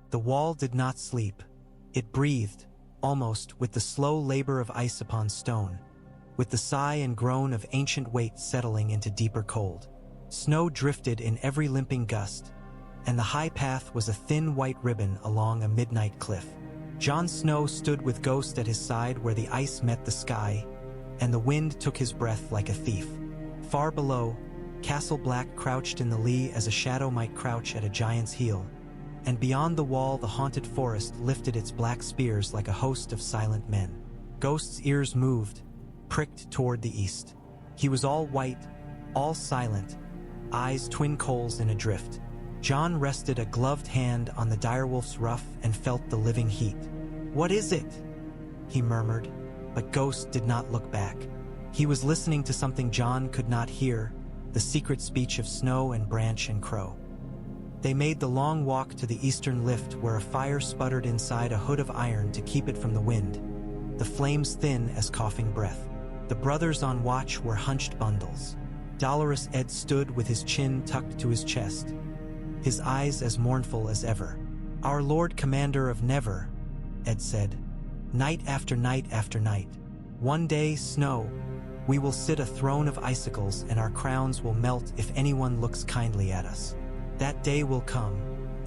The wall did not sleep. It breathed, almost with the slow labor of ice upon stone, with the sigh and groan of ancient weight settling into deeper cold. Snow drifted in every limping gust, and the high path was a thin white ribbon along a midnight cliff. Jon Snow stood with Ghost at his side where the ice met the sky, and the wind took his breath like a thief. Far below, Castle Black crouched in the lee as a shadow might crouch at a giant's heel, and beyond the wall the haunted forest lifted its black spears like a host of silent men. Ghost's ears moved, pricked toward the east. He was all white, all silent, eyes twin coals in a drift. Jon rested a gloved hand on the direwolf's ruff and felt the living heat. "What is it?" he murmured, but Ghost did not look back. He was listening to something Jon could not hear, the secret speech of snow and branch and crow. They made the long walk to the eastern lift where a fire sputtered inside a hood of iron to keep it from the wind, the flames thin as coughing breath. The brothers on watch were hunched bundles. Dolorous Ed stood with his chin tucked to his chest, his eyes as mournful as ever. "Our Lord Commander of Never," Ed said, "night after night after night. One day, Snow, we will sit a throne of icicles and our crowns will melt if anyone looks kindly at us. That day will come,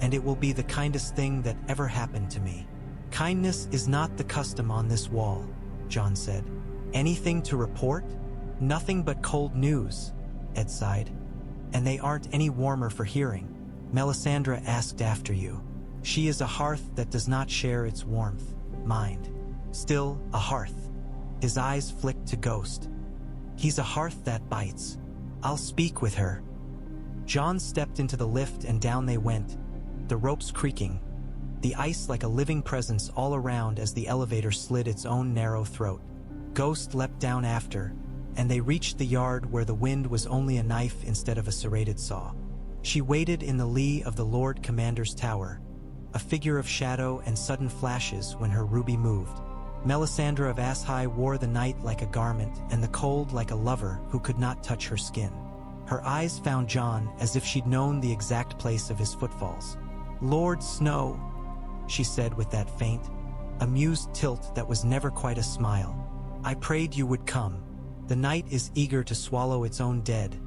and it will be the kindest thing that ever happened to me." "Kindness is not the custom on this wall," Jon said. "Anything to report?" "Nothing but cold news," Ed sighed. "And they aren't any warmer for hearing. Melisandre asked after you. She is a hearth that does not share its warmth, mind. Still, a hearth." His eyes flicked to Ghost. "He's a hearth that bites. I'll speak with her." Jon stepped into the lift and down they went, the ropes creaking, the ice like a living presence all around as the elevator slid its own narrow throat. Ghost leapt down after, and they reached the yard where the wind was only a knife instead of a serrated saw. She waited in the lee of the Lord Commander's tower, a figure of shadow and sudden flashes when her ruby moved. Melisandre of Ashai wore the night like a garment and the cold like a lover who could not touch her skin. Her eyes found Jon as if she'd known the exact place of his footfalls. "Lord Snow," she said with that faint, amused tilt that was never quite a smile. "I prayed you would come. The night is eager to swallow its own dead,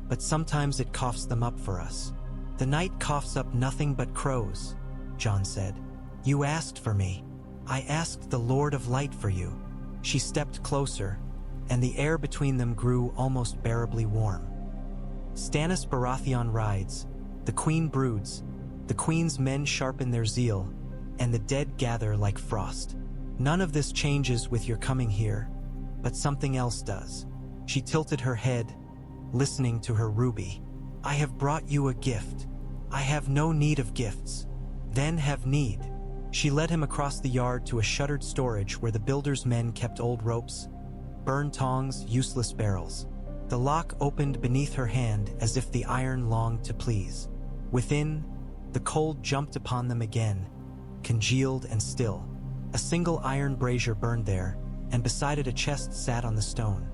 but sometimes it coughs them up for us." "The night coughs up nothing but crows," Jon said. "You asked for me. I asked the Lord of Light for you." She stepped closer, and the air between them grew almost bearably warm. Stannis Baratheon rides, the queen broods, the queen's men sharpen their zeal, and the dead gather like frost. None of this changes with your coming here, but something else does. She tilted her head, listening to her ruby. "I have brought you a gift. I have no need of gifts. Then have need." She led him across the yard to a shuttered storage where the builder's men kept old ropes, burned tongs, useless barrels. The lock opened beneath her hand as if the iron longed to please. Within, the cold jumped upon them again, congealed and still. A single iron brazier burned there, and beside it a chest sat on the stone.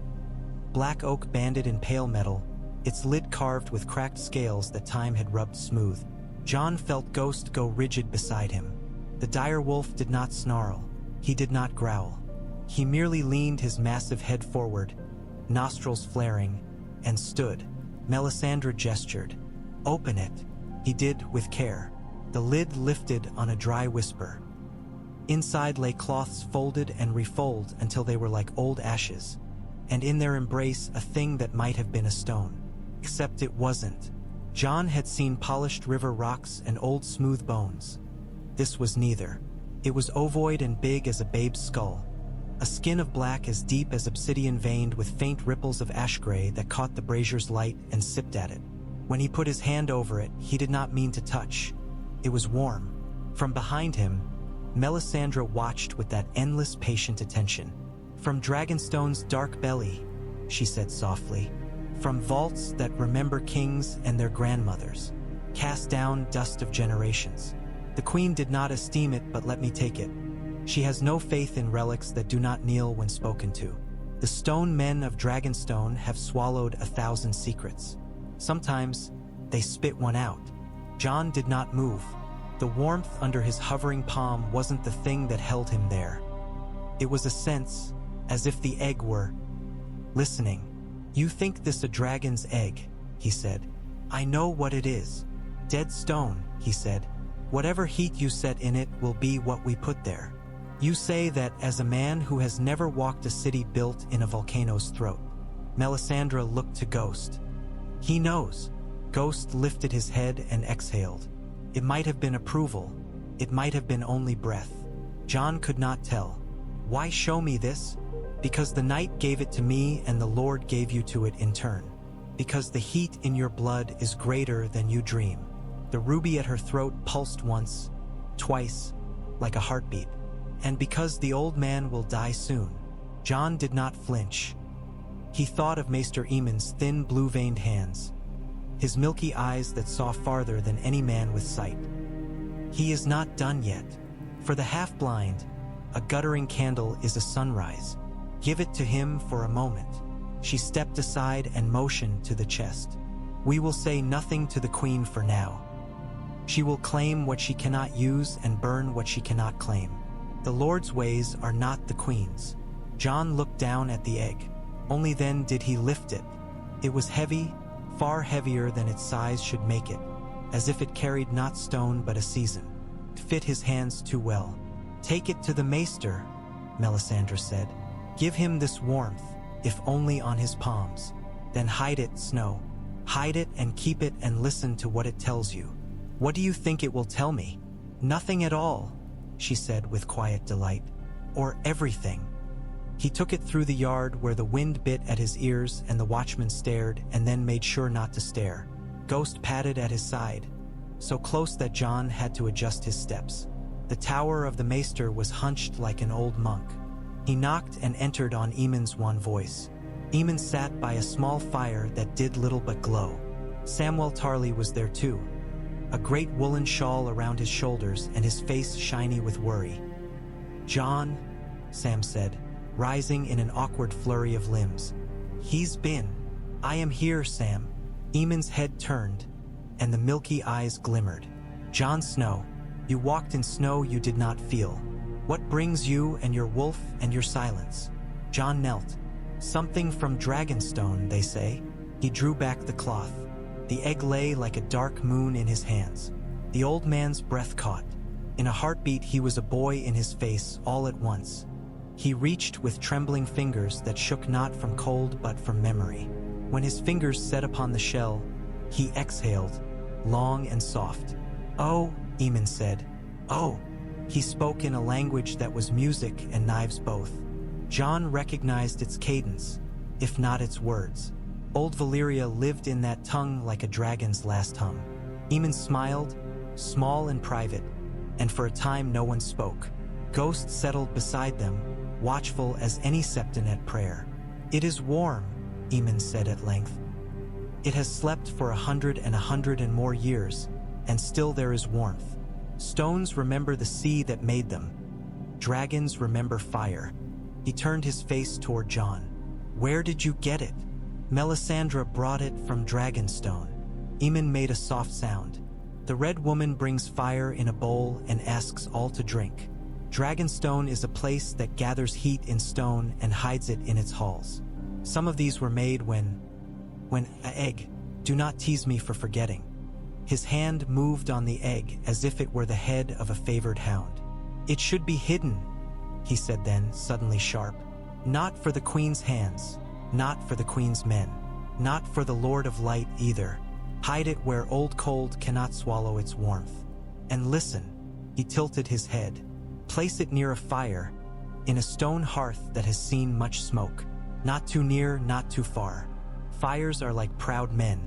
Black oak banded in pale metal, its lid carved with cracked scales that time had rubbed smooth. Jon felt Ghost go rigid beside him. The dire wolf did not snarl. He did not growl. He merely leaned his massive head forward, nostrils flaring, and stood. Melisandre gestured. "Open it." He did with care. The lid lifted on a dry whisper. Inside lay cloths folded and refolded until they were like old ashes, and in their embrace a thing that might have been a stone. Except it wasn't. Jon had seen polished river rocks and old smooth bones. This was neither. It was ovoid and big as a babe's skull, a skin of black as deep as obsidian veined with faint ripples of ash gray that caught the brazier's light and sipped at it. When he put his hand over it, he did not mean to touch. It was warm. From behind him, Melisandre watched with that endless patient attention. "From Dragonstone's dark belly," she said softly. "From vaults that remember kings and their grandmothers. Cast down dust of generations. The queen did not esteem it, but let me take it. She has no faith in relics that do not kneel when spoken to. The stone men of Dragonstone have swallowed 1,000 secrets. Sometimes they spit one out." Jon did not move. The warmth under his hovering palm wasn't the thing that held him there. It was a sense, as if the egg were listening. "You think this a dragon's egg," he said. "I know what it is. Dead stone," he said. "Whatever heat you set in it will be what we put there. You say that as a man who has never walked a city built in a volcano's throat." Melisandre looked to Ghost. "He knows." Ghost lifted his head and exhaled. It might have been approval. It might have been only breath. Jon could not tell. "Why show me this?" "Because the night gave it to me and the Lord gave you to it in turn. Because the heat in your blood is greater than you dream." The ruby at her throat pulsed once, twice, like a heartbeat. "And because the old man will die soon." Jon did not flinch. He thought of Maester Aemon's thin blue-veined hands, his milky eyes that saw farther than any man with sight. "He is not done yet. For the half-blind, a guttering candle is a sunrise. Give it to him for a moment." She stepped aside and motioned to the chest. "We will say nothing to the queen for now. She will claim what she cannot use and burn what she cannot claim. The Lord's ways are not the queen's." Jon looked down at the egg. Only then did he lift it. It was heavy, far heavier than its size should make it, as if it carried not stone but a season. It fit his hands too well. "Take it to the maester," Melisandre said. "Give him this warmth, if only on his palms. Then hide it, Snow. Hide it and keep it and listen to what it tells you." "What do you think it will tell me?" "Nothing at all," she said with quiet delight. "Or everything." He took it through the yard where the wind bit at his ears and the watchman stared and then made sure not to stare. Ghost padded at his side, so close that Jon had to adjust his steps. The tower of the maester was hunched like an old monk. He knocked and entered on Aemon's one voice. Aemon sat by a small fire that did little but glow. Samwell Tarly was there too, a great woolen shawl around his shoulders and his face shiny with worry. "Jon," Sam said, rising in an awkward flurry of limbs. "He's been." "I am here, Sam." Aemon's head turned, and the milky eyes glimmered. "Jon Snow, you walked in snow you did not feel. What brings you and your wolf and your silence?" Jon knelt. "Something from Dragonstone, they say." He drew back the cloth. The egg lay like a dark moon in his hands. The old man's breath caught. In a heartbeat he was a boy in his face all at once. He reached with trembling fingers that shook not from cold but from memory. When his fingers set upon the shell, he exhaled, long and soft. "Oh," Aemon said. "Oh." He spoke in a language that was music and knives both. Jon recognized its cadence, if not its words. Old Valyria lived in that tongue like a dragon's last hum. Aemon smiled, small and private, and for a time no one spoke. Ghost settled beside them, watchful as any septon at prayer. "It is warm," Aemon said at length. "It has slept for 100 and more years, and still there is warmth. Stones remember the sea that made them. Dragons remember fire." He turned his face toward Jon. "Where did you get it?" "Melisandre brought it from Dragonstone." Aemon made a soft sound. "The Red Woman brings fire in a bowl and asks all to drink. Dragonstone is a place that gathers heat in stone and hides it in its halls. Some of these were made when a egg. Do not tease me for forgetting." His hand moved on the egg as if it were the head of a favored hound. "It should be hidden," he said then, suddenly sharp. "Not for the Queen's hands, not for the Queen's men, not for the Lord of Light either. Hide it where old cold cannot swallow its warmth. And listen," he tilted his head. "Place it near a fire, in a stone hearth that has seen much smoke. Not too near, not too far. Fires are like proud men.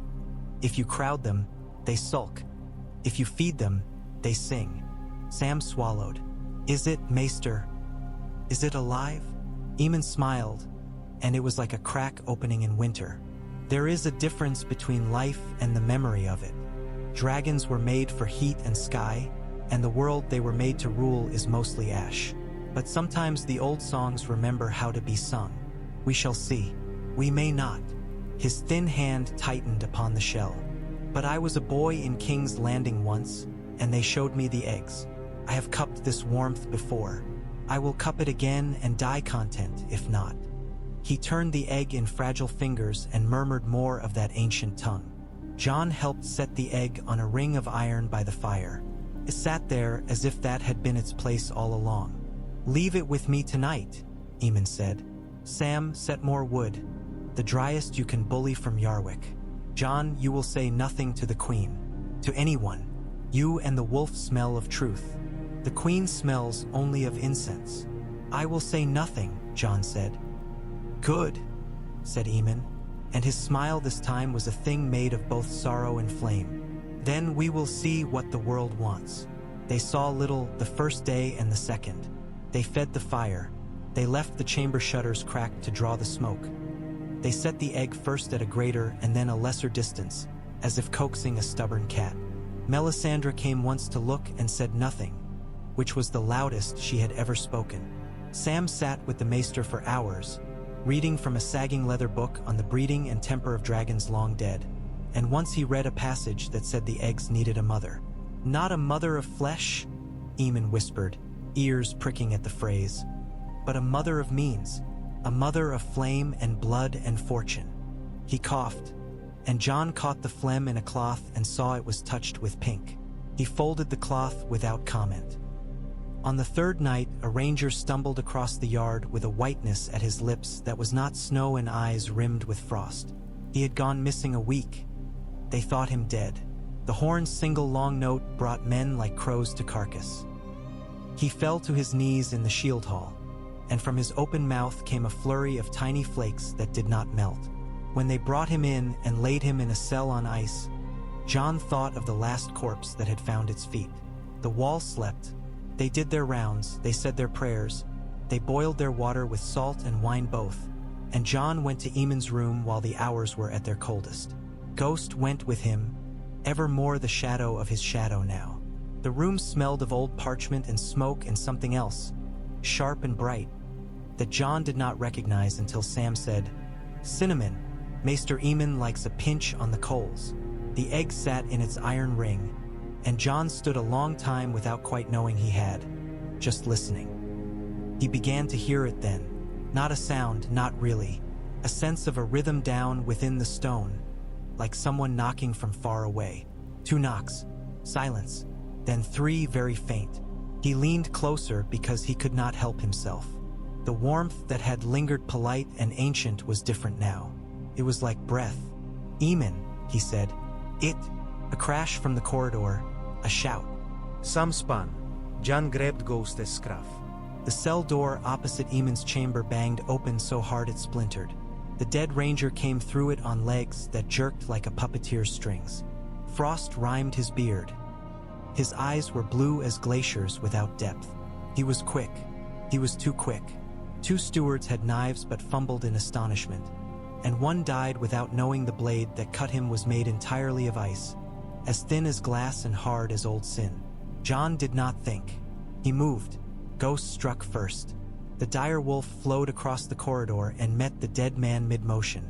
If you crowd them, they sulk. If you feed them, they sing." Sam swallowed. "Is it, Maester? Is it alive?" Aemon smiled, and it was like a crack opening in winter. "There is a difference between life and the memory of it. Dragons were made for heat and sky, and the world they were made to rule is mostly ash. But sometimes the old songs remember how to be sung. We shall see. We may not." His thin hand tightened upon the shell. "But I was a boy in King's Landing once, and they showed me the eggs. I have cupped this warmth before. I will cup it again and die content, if not." He turned the egg in fragile fingers and murmured more of that ancient tongue. John helped set the egg on a ring of iron by the fire. It sat there as if that had been its place all along. "Leave it with me tonight," Eamon said. "Sam, set more wood. The driest you can bully from Yarwick. John, you will say nothing to the Queen. To anyone. You and the wolf smell of truth. The Queen smells only of incense." "I will say nothing," John said. "Good," said Eamon, and his smile this time was a thing made of both sorrow and flame. "Then we will see what the world wants." They saw little the first day and the second. They fed the fire. They left the chamber shutters cracked to draw the smoke. They set the egg first at a greater and then a lesser distance, as if coaxing a stubborn cat. Melisandre came once to look and said nothing, which was the loudest she had ever spoken. Sam sat with the maester for hours, reading from a sagging leather book on the breeding and temper of dragons long dead, and once he read a passage that said the eggs needed a mother. "Not a mother of flesh," Eamon whispered, ears pricking at the phrase, "but a mother of means, a mother of flame and blood and fortune." He coughed, and John caught the phlegm in a cloth and saw it was touched with pink. He folded the cloth without comment. On the third night, a ranger stumbled across the yard with a whiteness at his lips that was not snow and eyes rimmed with frost. He had gone missing a week. They thought him dead. The horn's single long note brought men like crows to carcass. He fell to his knees in the shield hall, and from his open mouth came a flurry of tiny flakes that did not melt. When they brought him in and laid him in a cell on ice, John thought of the last corpse that had found its feet. The wall slept. They did their rounds, they said their prayers, they boiled their water with salt and wine both, and John went to Eamon's room while the hours were at their coldest. Ghost went with him, ever more the shadow of his shadow now. The room smelled of old parchment and smoke and something else, sharp and bright, that John did not recognize until Sam said, "Cinnamon, Maester Eamon likes a pinch on the coals." The egg sat in its iron ring, and John stood a long time without quite knowing he had, just listening. He began to hear it then, not a sound, not really, a sense of a rhythm down within the stone, like someone knocking from far away. 2 knocks, silence, then 3 very faint. He leaned closer because he could not help himself. The warmth that had lingered polite and ancient was different now. It was like breath. "Eamon," he said. "It." A crash from the corridor, a shout. Sam span. John grabbed Ghost's scruff. The cell door opposite Eamon's chamber banged open so hard it splintered. The dead ranger came through it on legs that jerked like a puppeteer's strings. Frost rimed his beard. His eyes were blue as glaciers without depth. He was quick. He was too quick. 2 stewards had knives but fumbled in astonishment, and one died without knowing the blade that cut him was made entirely of ice, as thin as glass and hard as old sin. John did not think. He moved. Ghost struck first. The dire wolf flowed across the corridor and met the dead man mid-motion,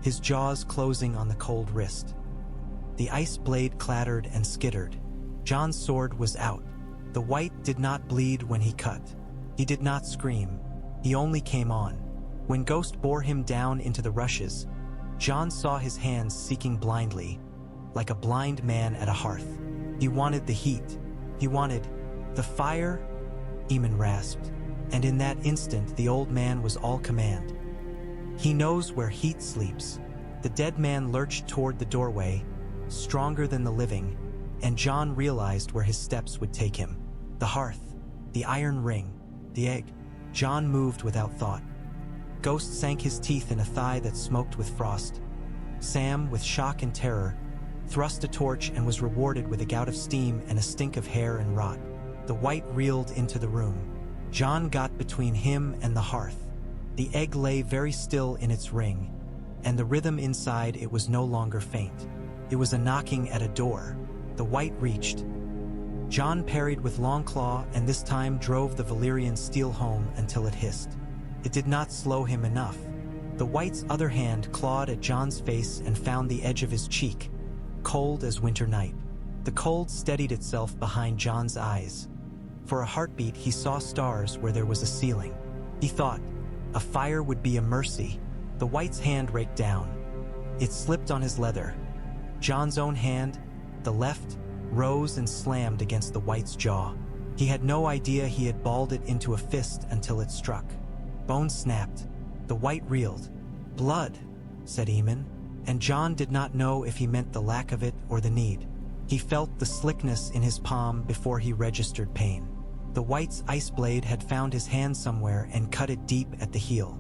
his jaws closing on the cold wrist. The ice blade clattered and skittered. John's sword was out. The white did not bleed when he cut. He did not scream. He only came on. When Ghost bore him down into the rushes, John saw his hands seeking blindly, like a blind man at a hearth. He wanted the heat. He wanted the fire, Eamon rasped, and in that instant the old man was all command. "He knows where heat sleeps." The dead man lurched toward the doorway, stronger than the living, and John realized where his steps would take him. The hearth, the iron ring, the egg. John moved without thought. Ghost sank his teeth in a thigh that smoked with frost. Sam, with shock and terror, thrust a torch and was rewarded with a gout of steam and a stink of hair and rot. The white reeled into the room. John got between him and the hearth. The egg lay very still in its ring, and the rhythm inside it was no longer faint. It was a knocking at a door. The white reached. John parried with long claw and this time drove the Valyrian steel home until it hissed. It did not slow him enough. The white's other hand clawed at John's face and found the edge of his cheek, cold as winter night. The cold steadied itself behind John's eyes. For a heartbeat, he saw stars where there was a ceiling. He thought, a fire would be a mercy. The white's hand raked down. It slipped on his leather. John's own hand, the left, rose and slammed against the white's jaw. He had no idea he had balled it into a fist until it struck. Bones snapped. The white reeled. Blood, said Eamon, and John did not know if he meant the lack of it or the need. He felt the slickness in his palm before he registered pain. The white's ice blade had found his hand somewhere and cut it deep at the heel.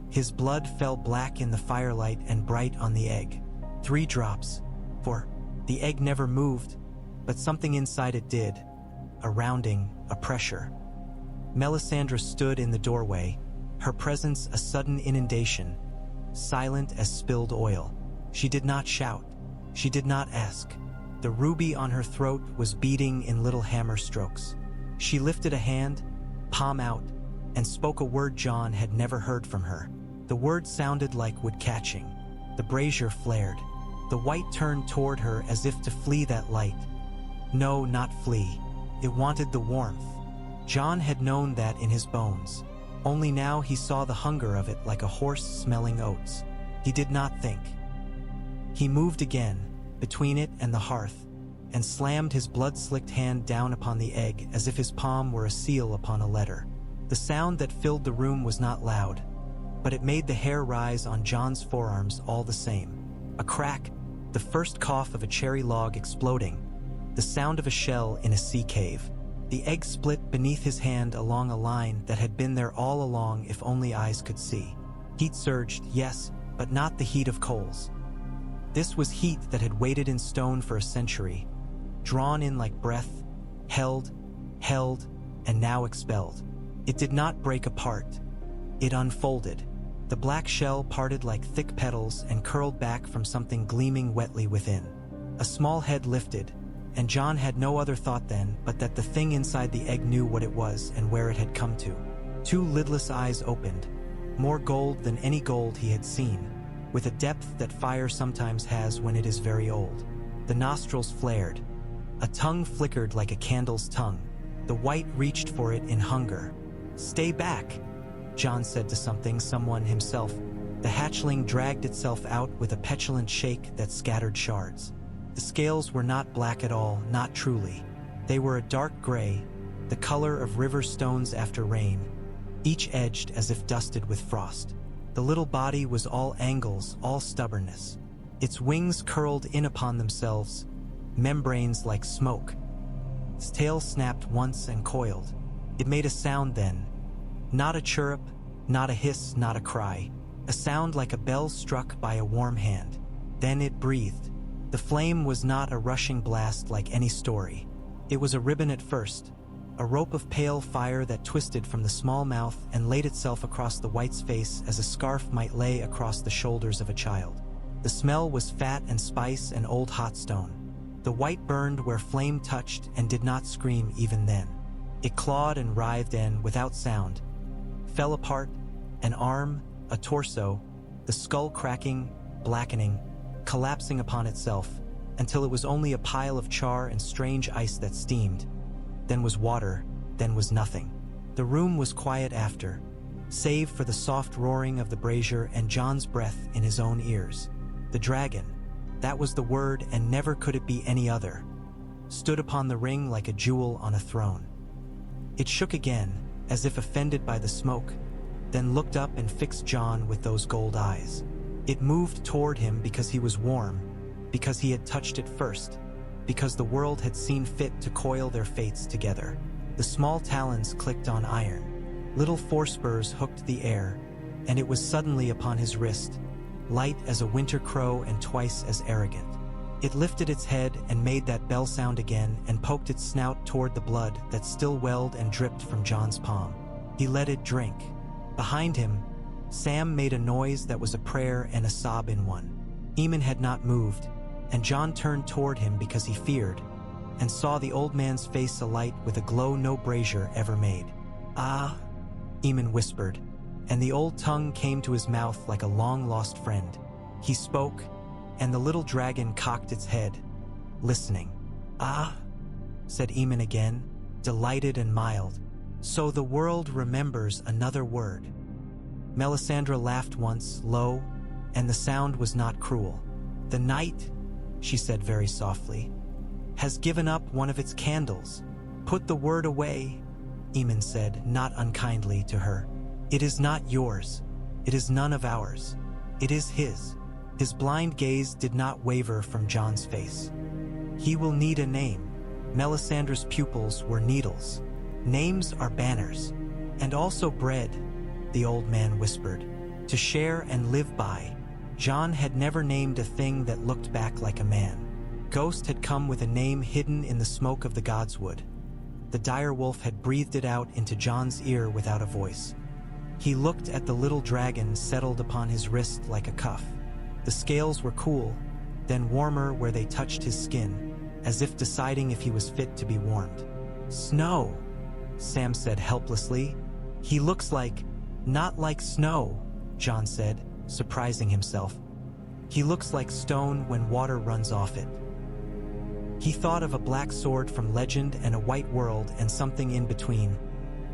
His blood fell black in the firelight and bright on the egg. 3 drops. For the egg never moved, but something inside it did. A rounding, a pressure. Melisandre stood in the doorway, her presence a sudden inundation, silent as spilled oil. She did not shout. She did not ask. The ruby on her throat was beating in little hammer strokes. She lifted a hand, palm out, and spoke a word John had never heard from her. The word sounded like wood catching. The brazier flared. The white turned toward her as if to flee that light. No, not flee. It wanted the warmth. John had known that in his bones. Only now he saw the hunger of it like a horse smelling oats. He did not think. He moved again, between it and the hearth, and slammed his blood-slicked hand down upon the egg as if his palm were a seal upon a letter. The sound that filled the room was not loud, but it made the hair rise on John's forearms all the same. A crack, the first cough of a cherry log exploding, the sound of a shell in a sea cave. The egg split beneath his hand along a line that had been there all along if only eyes could see. Heat surged, yes, but not the heat of coals. This was heat that had waited in stone for a century, drawn in like breath, held, and now expelled. It did not break apart. It unfolded. The black shell parted like thick petals and curled back from something gleaming wetly within. A small head lifted, and John had no other thought then but that the thing inside the egg knew what it was and where it had come to. 2 lidless eyes opened, more gold than any gold he had seen, with a depth that fire sometimes has when it is very old. The nostrils flared. A tongue flickered like a candle's tongue. The white reached for it in hunger. "Stay back," John said to someone himself. The hatchling dragged itself out with a petulant shake that scattered shards. The scales were not black at all, not truly. They were a dark gray, the color of river stones after rain, each edged as if dusted with frost. The little body was all angles, all stubbornness. Its wings curled in upon themselves, membranes like smoke. Its tail snapped once and coiled. It made a sound then. Not a chirrup, not a hiss, not a cry. A sound like a bell struck by a warm hand. Then it breathed. The flame was not a rushing blast like any story. It was a ribbon at first, a rope of pale fire that twisted from the small mouth and laid itself across the white's face as a scarf might lay across the shoulders of a child. The smell was fat and spice and old hot stone. The white burned where flame touched and did not scream even then. It clawed and writhed and, without sound, fell apart, an arm, a torso, the skull cracking, blackening, collapsing upon itself, until it was only a pile of char and strange ice that steamed. Then was water, then was nothing. The room was quiet after, save for the soft roaring of the brazier and John's breath in his own ears. The dragon, that was the word and never could it be any other, stood upon the ring like a jewel on a throne. It shook again, as if offended by the smoke, then looked up and fixed John with those gold eyes. It moved toward him because he was warm, because he had touched it first, because the world had seen fit to coil their fates together. The small talons clicked on iron. Little forespurs hooked the air, and it was suddenly upon his wrist, light as a winter crow and twice as arrogant. It lifted its head and made that bell sound again and poked its snout toward the blood that still welled and dripped from John's palm. He let it drink. Behind him, Sam made a noise that was a prayer and a sob in one. Eamon had not moved, and John turned toward him because he feared, and saw the old man's face alight with a glow no brazier ever made. "Ah," Eamon whispered, and the old tongue came to his mouth like a long-lost friend. He spoke, and the little dragon cocked its head, listening. "Ah," said Eamon again, delighted and mild. "So the world remembers another word." Melisandre laughed once, low, and the sound was not cruel. "The night," she said very softly, "has given up one of its candles. Put the word away," Eamon said, not unkindly, to her. "It is not yours. It is none of ours. It is his." His blind gaze did not waver from Jon's face. "He will need a name." Melisandre's pupils were needles. "Names are banners. And also bread," the old man whispered, "to share and live by." Jon had never named a thing that looked back like a man. Ghost had come with a name hidden in the smoke of the godswood. The direwolf had breathed it out into Jon's ear without a voice. He looked at the little dragon settled upon his wrist like a cuff. The scales were cool, then warmer where they touched his skin, as if deciding if he was fit to be warmed. "Snow," Sam said helplessly. "He looks like—" "Not like snow," Jon said, surprising himself. "He looks like stone when water runs off it." He thought of a black sword from legend and a white world and something in between,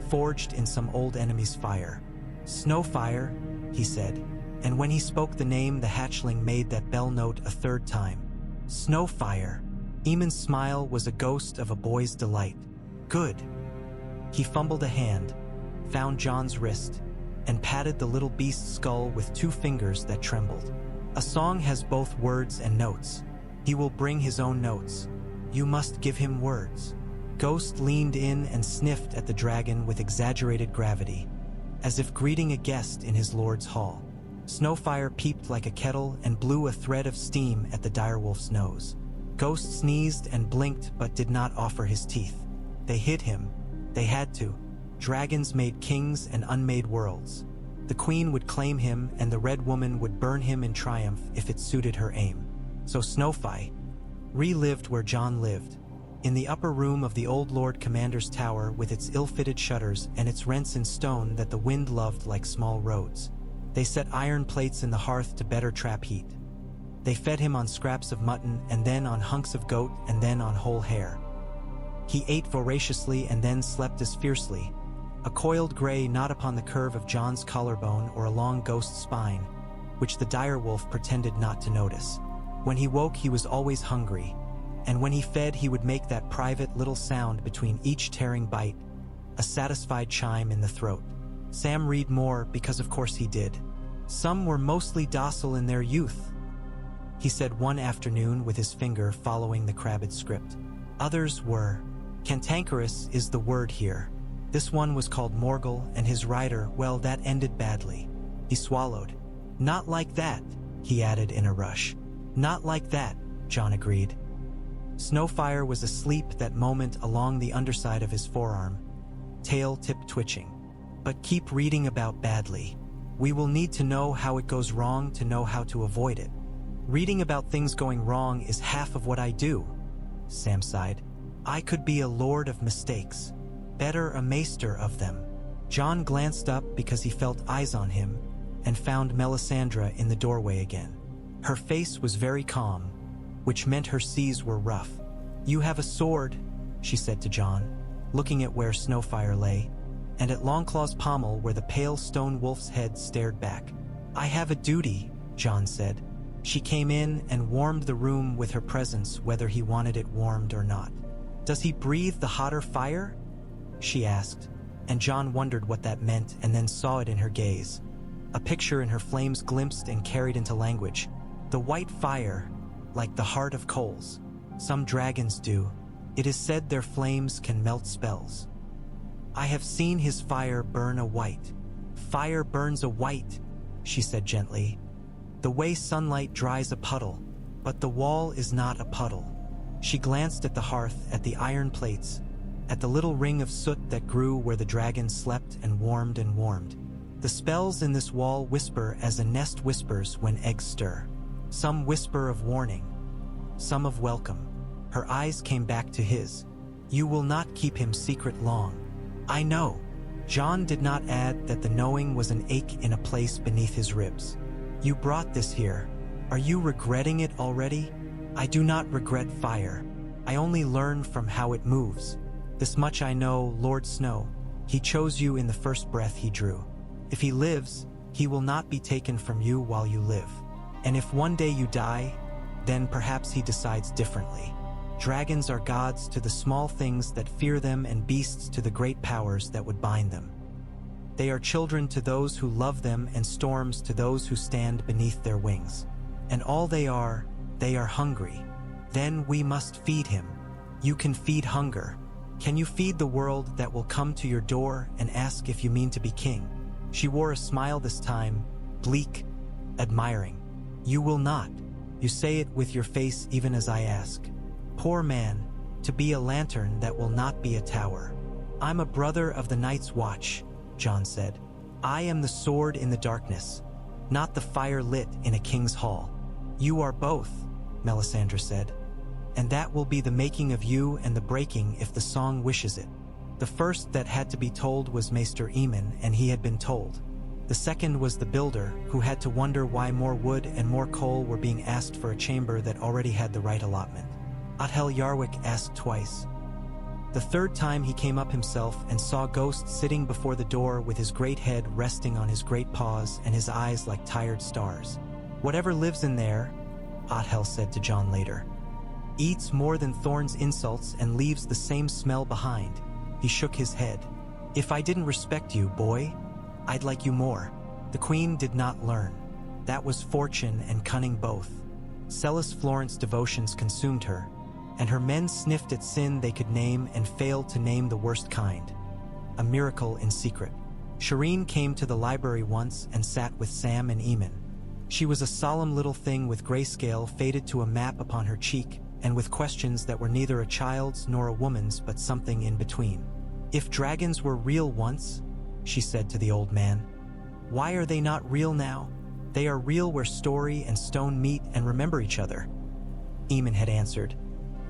forged in some old enemy's fire. "Snowfire," he said, and when he spoke the name, the hatchling made that bell note a third time. "Snowfire." Eamon's smile was a ghost of a boy's delight. "Good." He fumbled a hand, found Jon's wrist, and patted the little beast's skull with 2 fingers that trembled. "A song has both words and notes. He will bring his own notes. You must give him words." Ghost leaned in and sniffed at the dragon with exaggerated gravity, as if greeting a guest in his lord's hall. Snowfire peeped like a kettle and blew a thread of steam at the direwolf's nose. Ghost sneezed and blinked but did not offer his teeth. They hid him. They had to. Dragons made kings and unmade worlds. The queen would claim him and the Red Woman would burn him in triumph if it suited her aim. So Snowfire relived where Jon lived, in the upper room of the old Lord Commander's tower with its ill-fitted shutters and its rents in stone that the wind loved like small roads. They set iron plates in the hearth to better trap heat. They fed him on scraps of mutton and then on hunks of goat and then on whole hare. He ate voraciously and then slept as fiercely, a coiled gray knot upon the curve of Jon's collarbone or along Ghost's spine, which the direwolf pretended not to notice. When he woke, he was always hungry, and when he fed, he would make that private little sound between each tearing bite, a satisfied chime in the throat. Sam read more because of course he did. "Some were mostly docile in their youth," he said one afternoon with his finger following the crabbed script. "Others were. Cantankerous is the word here. This one was called Morgul, and his rider, well, that ended badly." He swallowed. "Not like that," he added in a rush. "Not like that," Jon agreed. Snowfire was asleep that moment along the underside of his forearm, tail tip twitching. "But keep reading about badly. We will need to know how it goes wrong to know how to avoid it." "Reading about things going wrong is half of what I do," Sam sighed. "I could be a lord of mistakes. Better a maester of them." Jon glanced up because he felt eyes on him and found Melisandre in the doorway again. Her face was very calm, which meant her seas were rough. "You have a sword," she said to Jon, looking at where Snowfire lay, and at Longclaw's pommel where the pale stone wolf's head stared back. "I have a duty," Jon said. She came in and warmed the room with her presence whether he wanted it warmed or not. "Does he breathe the hotter fire?" she asked, and Jon wondered what that meant and then saw it in her gaze. A picture in her flames glimpsed and carried into language. "The white fire, like the heart of coals. Some dragons do. It is said their flames can melt spells. I have seen his fire burn a white. Fire burns a white," she said gently. "The way sunlight dries a puddle, but the wall is not a puddle." She glanced at the hearth, at the iron plates, at the little ring of soot that grew where the dragon slept and warmed and warmed. "The spells in this wall whisper as a nest whispers when eggs stir. Some whisper of warning, some of welcome." Her eyes came back to his. "You will not keep him secret long." "I know." Jon did not add that the knowing was an ache in a place beneath his ribs. "You brought this here. Are you regretting it already?" "I do not regret fire," I only learn from how it moves. This much I know, Lord Snow. He chose you in the first breath he drew. If he lives, he will not be taken from you while you live. And if one day you die, then perhaps he decides differently. Dragons are gods to the small things that fear them and beasts to the great powers that would bind them. They are children to those who love them and storms to those who stand beneath their wings. And all they are hungry. Then we must feed him. You can feed hunger. Can you feed the world that will come to your door and ask if you mean to be king? She wore a smile this time, bleak, admiring. You will not. You say it with your face even as I ask. Poor man, to be a lantern that will not be a tower. I'm a brother of the night's watch, Jon said. I am the sword in the darkness, not the fire lit in a king's hall. You are both, Melisandre said. And that will be the making of you and the breaking if the song wishes it. The first that had to be told was Maester Aemon, and he had been told. The second was the builder, who had to wonder why more wood and more coal were being asked for a chamber that already had the right allotment. Othel Yarwick asked twice. The third time he came up himself and saw Ghost sitting before the door with his great head resting on his great paws and his eyes like tired stars. Whatever lives in there, Othel said to Jon later, eats more than Thorne's insults and leaves the same smell behind. He shook his head. If I didn't respect you, boy, I'd like you more. The queen did not learn. That was fortune and cunning both. Celis Florent's devotions consumed her, and her men sniffed at sin they could name and failed to name the worst kind. A miracle in secret. Shireen came to the library once and sat with Sam and Aemon. She was a solemn little thing with grayscale faded to a map upon her cheek, and with questions that were neither a child's nor a woman's but something in between. If dragons were real once, she said to the old man, why are they not real now? They are real where story and stone meet and remember each other. Aemon had answered,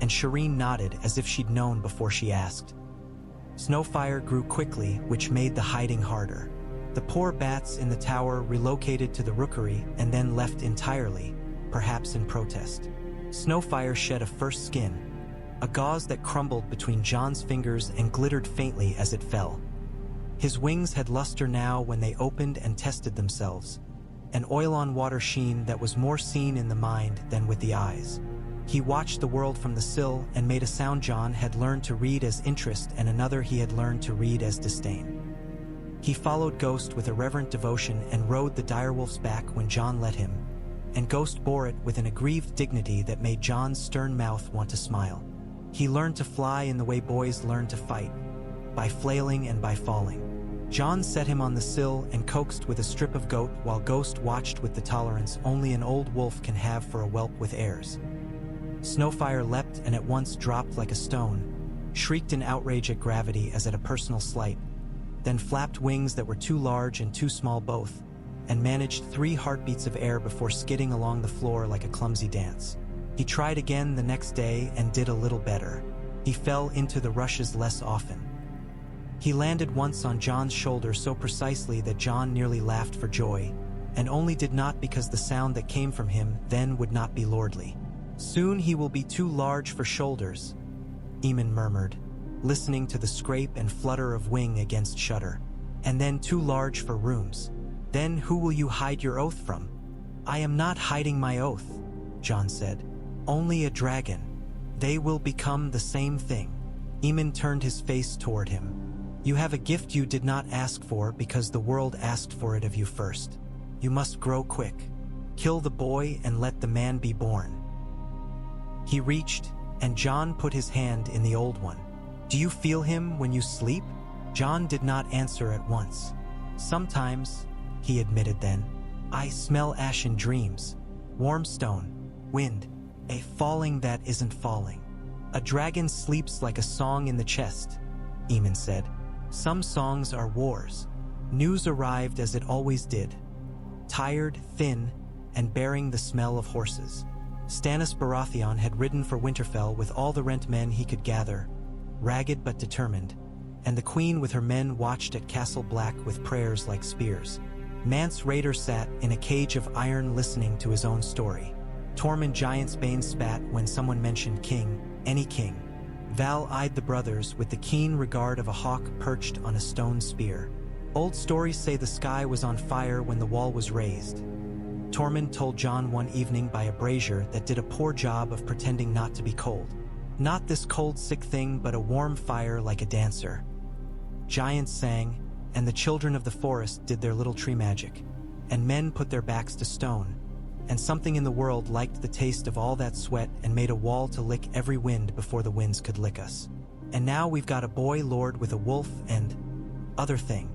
and Shireen nodded as if she'd known before she asked. Snowfire grew quickly, which made the hiding harder. The poor bats in the tower relocated to the rookery and then left entirely, perhaps in protest. Snowfire shed a first skin, a gauze that crumbled between Jon's fingers and glittered faintly as it fell. His wings had luster now when they opened and tested themselves, an oil-on-water sheen that was more seen in the mind than with the eyes. He watched the world from the sill and made a sound Jon had learned to read as interest and another he had learned to read as disdain. He followed Ghost with a reverent devotion and rode the direwolf's back when Jon let him, and Ghost bore it with an aggrieved dignity that made Jon's stern mouth want to smile. He learned to fly in the way boys learn to fight, by flailing and by falling. Jon set him on the sill and coaxed with a strip of goat while Ghost watched with the tolerance only an old wolf can have for a whelp with heirs. Snowfire leapt and at once dropped like a stone, shrieked in outrage at gravity as at a personal slight, then flapped wings that were too large and too small both, and managed 3 heartbeats of air before skidding along the floor like a clumsy dance. He tried again the next day and did a little better. He fell into the rushes less often. He landed once on Jon's shoulder so precisely that Jon nearly laughed for joy, and only did not because the sound that came from him then would not be lordly. Soon he will be too large for shoulders, Aemon murmured, listening to the scrape and flutter of wing against shutter. And then too large for rooms. Then who will you hide your oath from? I am not hiding my oath, Jon said. Only a dragon. They will become the same thing. Aemon turned his face toward him. You have a gift you did not ask for because the world asked for it of you first. You must grow quick. Kill the boy and let the man be born. He reached, and Jon put his hand in the old one. Do you feel him when you sleep? Jon did not answer at once. Sometimes, he admitted then, I smell ash in dreams, warm stone, wind, a falling that isn't falling. A dragon sleeps like a song in the chest, Aemon said. Some songs are wars. News arrived as it always did. Tired, thin, and bearing the smell of horses. Stannis Baratheon had ridden for Winterfell with all the rent men he could gather, ragged but determined, and the queen with her men watched at Castle Black with prayers like spears. Mance Rayder sat in a cage of iron listening to his own story. Tormund Giantsbane spat when someone mentioned King, any king. Val eyed the brothers with the keen regard of a hawk perched on a stone spear. Old stories say the sky was on fire when the wall was raised. Tormund told Jon one evening by a brazier that did a poor job of pretending not to be cold. Not this cold, sick thing, but a warm fire like a dancer. Giants sang, and the children of the forest did their little tree magic, and men put their backs to stone, and something in the world liked the taste of all that sweat and made a wall to lick every wind before the winds could lick us. And now we've got a boy lord with a wolf and other thing.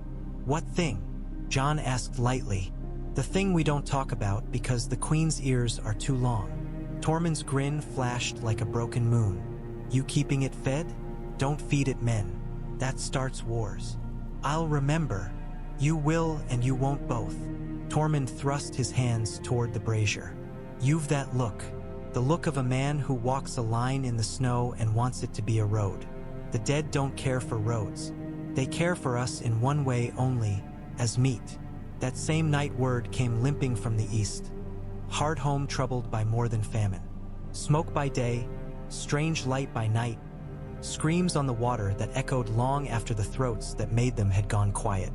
What thing? Jon asked lightly. The thing we don't talk about because the queen's ears are too long. Tormund's grin flashed like a broken moon. You keeping it fed? Don't feed it men. That starts wars. I'll remember. You will and you won't both. Tormund thrust his hands toward the brazier. You've that look. The look of a man who walks a line in the snow and wants it to be a road. The dead don't care for roads. They care for us in one way only, as meat. That same night word came limping from the east. Hardhome troubled by more than famine. Smoke by day, strange light by night. Screams on the water that echoed long after the throats that made them had gone quiet.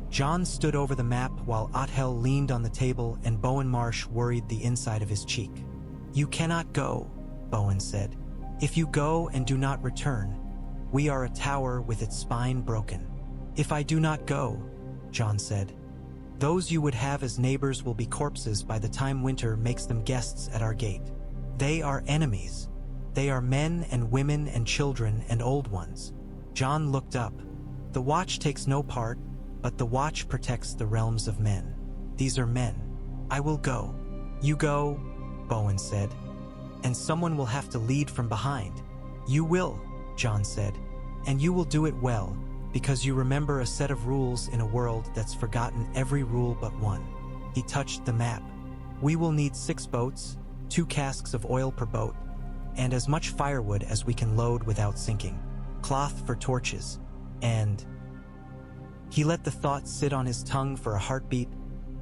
Jon stood over the map while Othel leaned on the table and Bowen Marsh worried the inside of his cheek. You cannot go, Bowen said. If you go and do not return, we are a tower with its spine broken. If I do not go, Jon said, those you would have as neighbors will be corpses by the time winter makes them guests at our gate. They are enemies. They are men and women and children and old ones. Jon looked up. The Watch takes no part, but the Watch protects the realms of men. These are men. I will go. You go, Bowen said. And someone will have to lead from behind. You will, Jon said. And you will do it well, because you remember a set of rules in a world that's forgotten every rule but one. He touched the map. We will need 6 boats, 2 casks of oil per boat, and as much firewood as we can load without sinking, cloth for torches, and... He let the thought sit on his tongue for a heartbeat,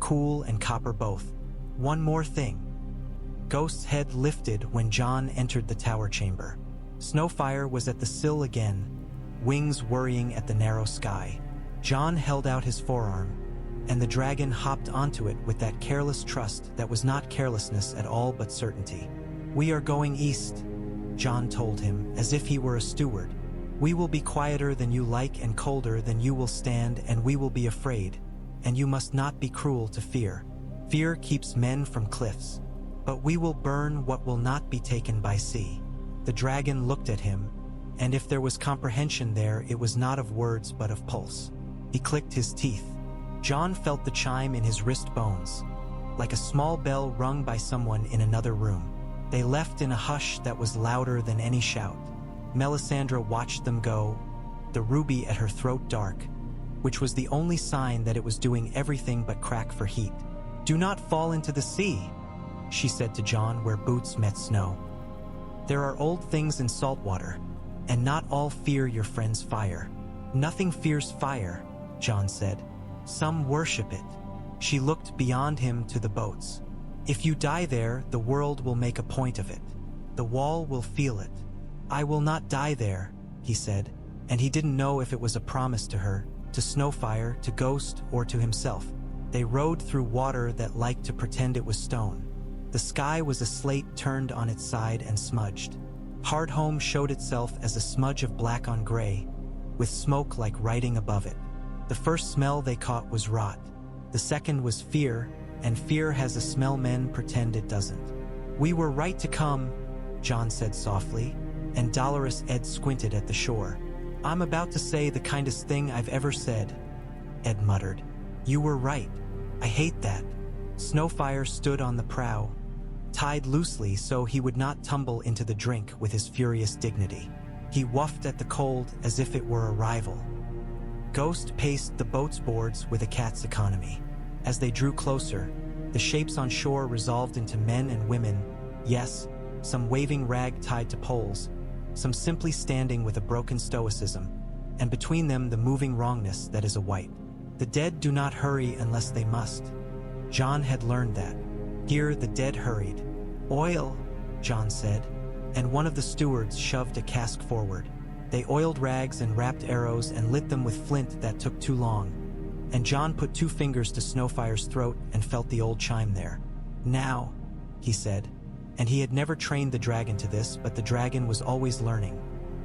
cool and copper both. One more thing. Ghost's head lifted when Jon entered the tower chamber. Snowfire was at the sill again, wings worrying at the narrow sky. Jon held out his forearm, and the dragon hopped onto it with that careless trust that was not carelessness at all but certainty. We are going east, Jon told him, as if he were a steward. We will be quieter than you like and colder than you will stand, and we will be afraid, and you must not be cruel to fear. Fear keeps men from cliffs, but we will burn what will not be taken by sea. The dragon looked at him, and if there was comprehension there, it was not of words but of pulse. He clicked his teeth. Jon felt the chime in his wrist bones, like a small bell rung by someone in another room. They left in a hush that was louder than any shout. Melisandre watched them go, the ruby at her throat dark, which was the only sign that it was doing everything but crack for heat. Do not fall into the sea, she said to Jon where boots met snow. There are old things in salt water, and not all fear your friend's fire. Nothing fears fire, Jon said. Some worship it. She looked beyond him to the boats. If you die there, the world will make a point of it. The wall will feel it. I will not die there, he said, and he didn't know if it was a promise to her, to Snowfire, to Ghost, or to himself. They rode through water that liked to pretend it was stone. The sky was a slate turned on its side and smudged. Hardhome showed itself as a smudge of black on gray, with smoke like writing above it. The first smell they caught was rot. The second was fear, and fear has a smell men pretend it doesn't. We were right to come, Jon said softly, and Dolorous Ed squinted at the shore. I'm about to say the kindest thing I've ever said, Ed muttered. You were right. I hate that. Snowfire stood on the prow, tied loosely so he would not tumble into the drink with his furious dignity. He whuffed at the cold as if it were a rival. Ghost paced the boat's boards with a cat's economy. As they drew closer, the shapes on shore resolved into men and women, yes, some waving rag tied to poles, some simply standing with a broken stoicism, and between them the moving wrongness that is a white. The dead do not hurry unless they must. Jon had learned that. Here the dead hurried. Oil, Jon said. and one of the stewards shoved a cask forward. They oiled rags and wrapped arrows and lit them with flint that took too long. And John put 2 fingers to Snowfire's throat and felt the old chime there. "Now," he said. And he had never trained the dragon to this, but the dragon was always learning.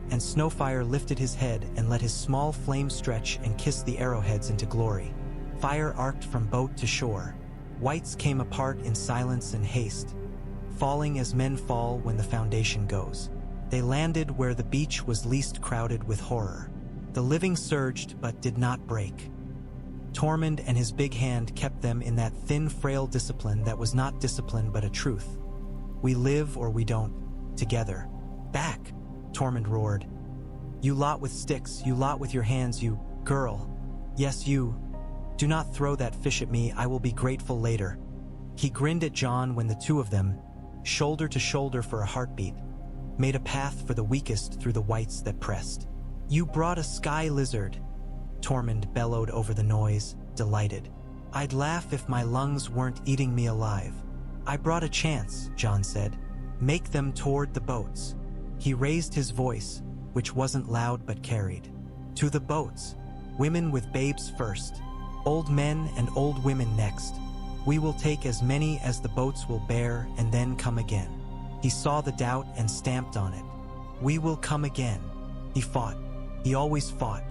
And Snowfire lifted his head and let his small flame stretch and kiss the arrowheads into glory. Fire arced from boat to shore. Whites came apart in silence and haste, falling as men fall when the foundation goes. They landed where the beach was least crowded with horror. The living surged but did not break. Tormund and his big hand kept them in that thin, frail discipline that was not discipline but a truth. We live or we don't, together. "Back!" Tormund roared. "You lot with sticks, you lot with your hands, you girl. Yes, you. Do not throw that fish at me, I will be grateful later." He grinned at John when the 2 of them, shoulder to shoulder for a heartbeat, made a path for the weakest through the whites that pressed. "You brought a sky lizard," Tormund bellowed over the noise, delighted. "I'd laugh if my lungs weren't eating me alive." "I brought a chance," John said. "Make them toward the boats." He raised his voice, which wasn't loud but carried. "To the boats. Women with babes first. Old men and old women next. We will take as many as the boats will bear and then come again." He saw the doubt and stamped on it. "We will come again." He fought. He always fought.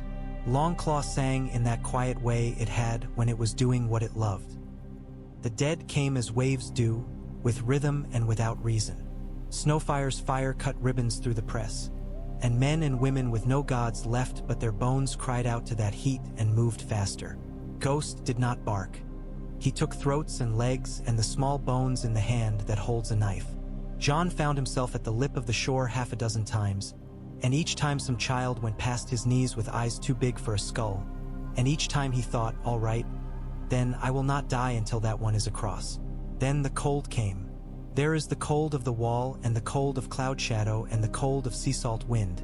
Longclaw sang in that quiet way it had when it was doing what it loved. The dead came as waves do, with rhythm and without reason. Snowfire's fire cut ribbons through the press, and men and women with no gods left but their bones cried out to that heat and moved faster. Ghost did not bark. He took throats and legs and the small bones in the hand that holds a knife. John found himself at the lip of the shore 6 times, and each time some child went past his knees with eyes too big for a skull, and each time he thought, "All right, then I will not die until that one is across." Then the cold came. There is the cold of the wall and the cold of cloud shadow and the cold of sea salt wind.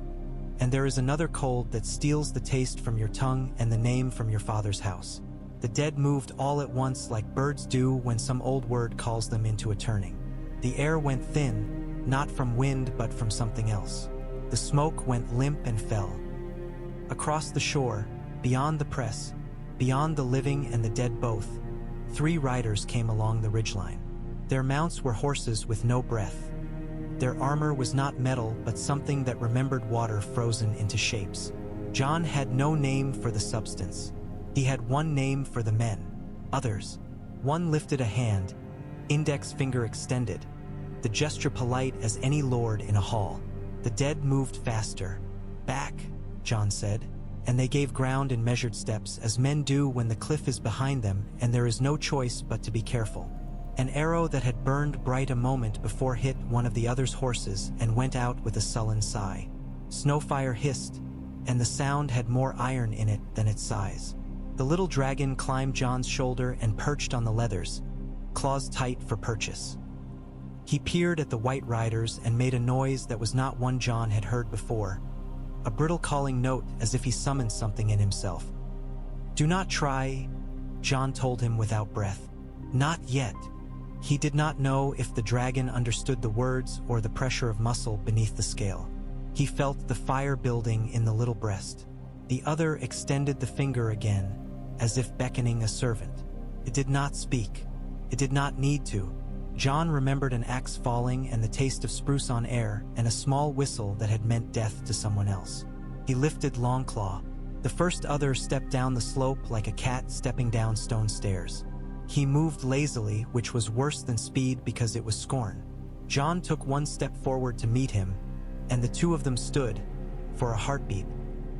And there is another cold that steals the taste from your tongue and the name from your father's house. The dead moved all at once like birds do when some old word calls them into a turning. The air went thin, not from wind but from something else. The smoke went limp and fell. Across the shore, beyond the press, beyond the living and the dead both, 3 riders came along the ridgeline. Their mounts were horses with no breath. Their armor was not metal but something that remembered water frozen into shapes. John had no name for the substance. He had one name for the men, others. One lifted a hand, index finger extended, the gesture polite as any lord in a hall. The dead moved faster. "Back," John said, and they gave ground in measured steps as men do when the cliff is behind them and there is no choice but to be careful. An arrow that had burned bright a moment before hit one of the other's horses and went out with a sullen sigh. Snowfire hissed, and the sound had more iron in it than its size. The little dragon climbed John's shoulder and perched on the leathers, claws tight for purchase. He peered at the white riders and made a noise that was not one John had heard before, a brittle calling note as if he summoned something in himself. "Do not try," John told him without breath. "Not yet." He did not know if the dragon understood the words or the pressure of muscle beneath the scale. He felt the fire building in the little breast. The other extended the finger again, as if beckoning a servant. It did not speak. It did not need to. John remembered an axe falling and the taste of spruce on air and a small whistle that had meant death to someone else. He lifted Longclaw. The first other stepped down the slope like a cat stepping down stone stairs. He moved lazily, which was worse than speed because it was scorn. John took 1 step forward to meet him, and the 2 of them stood, for a heartbeat,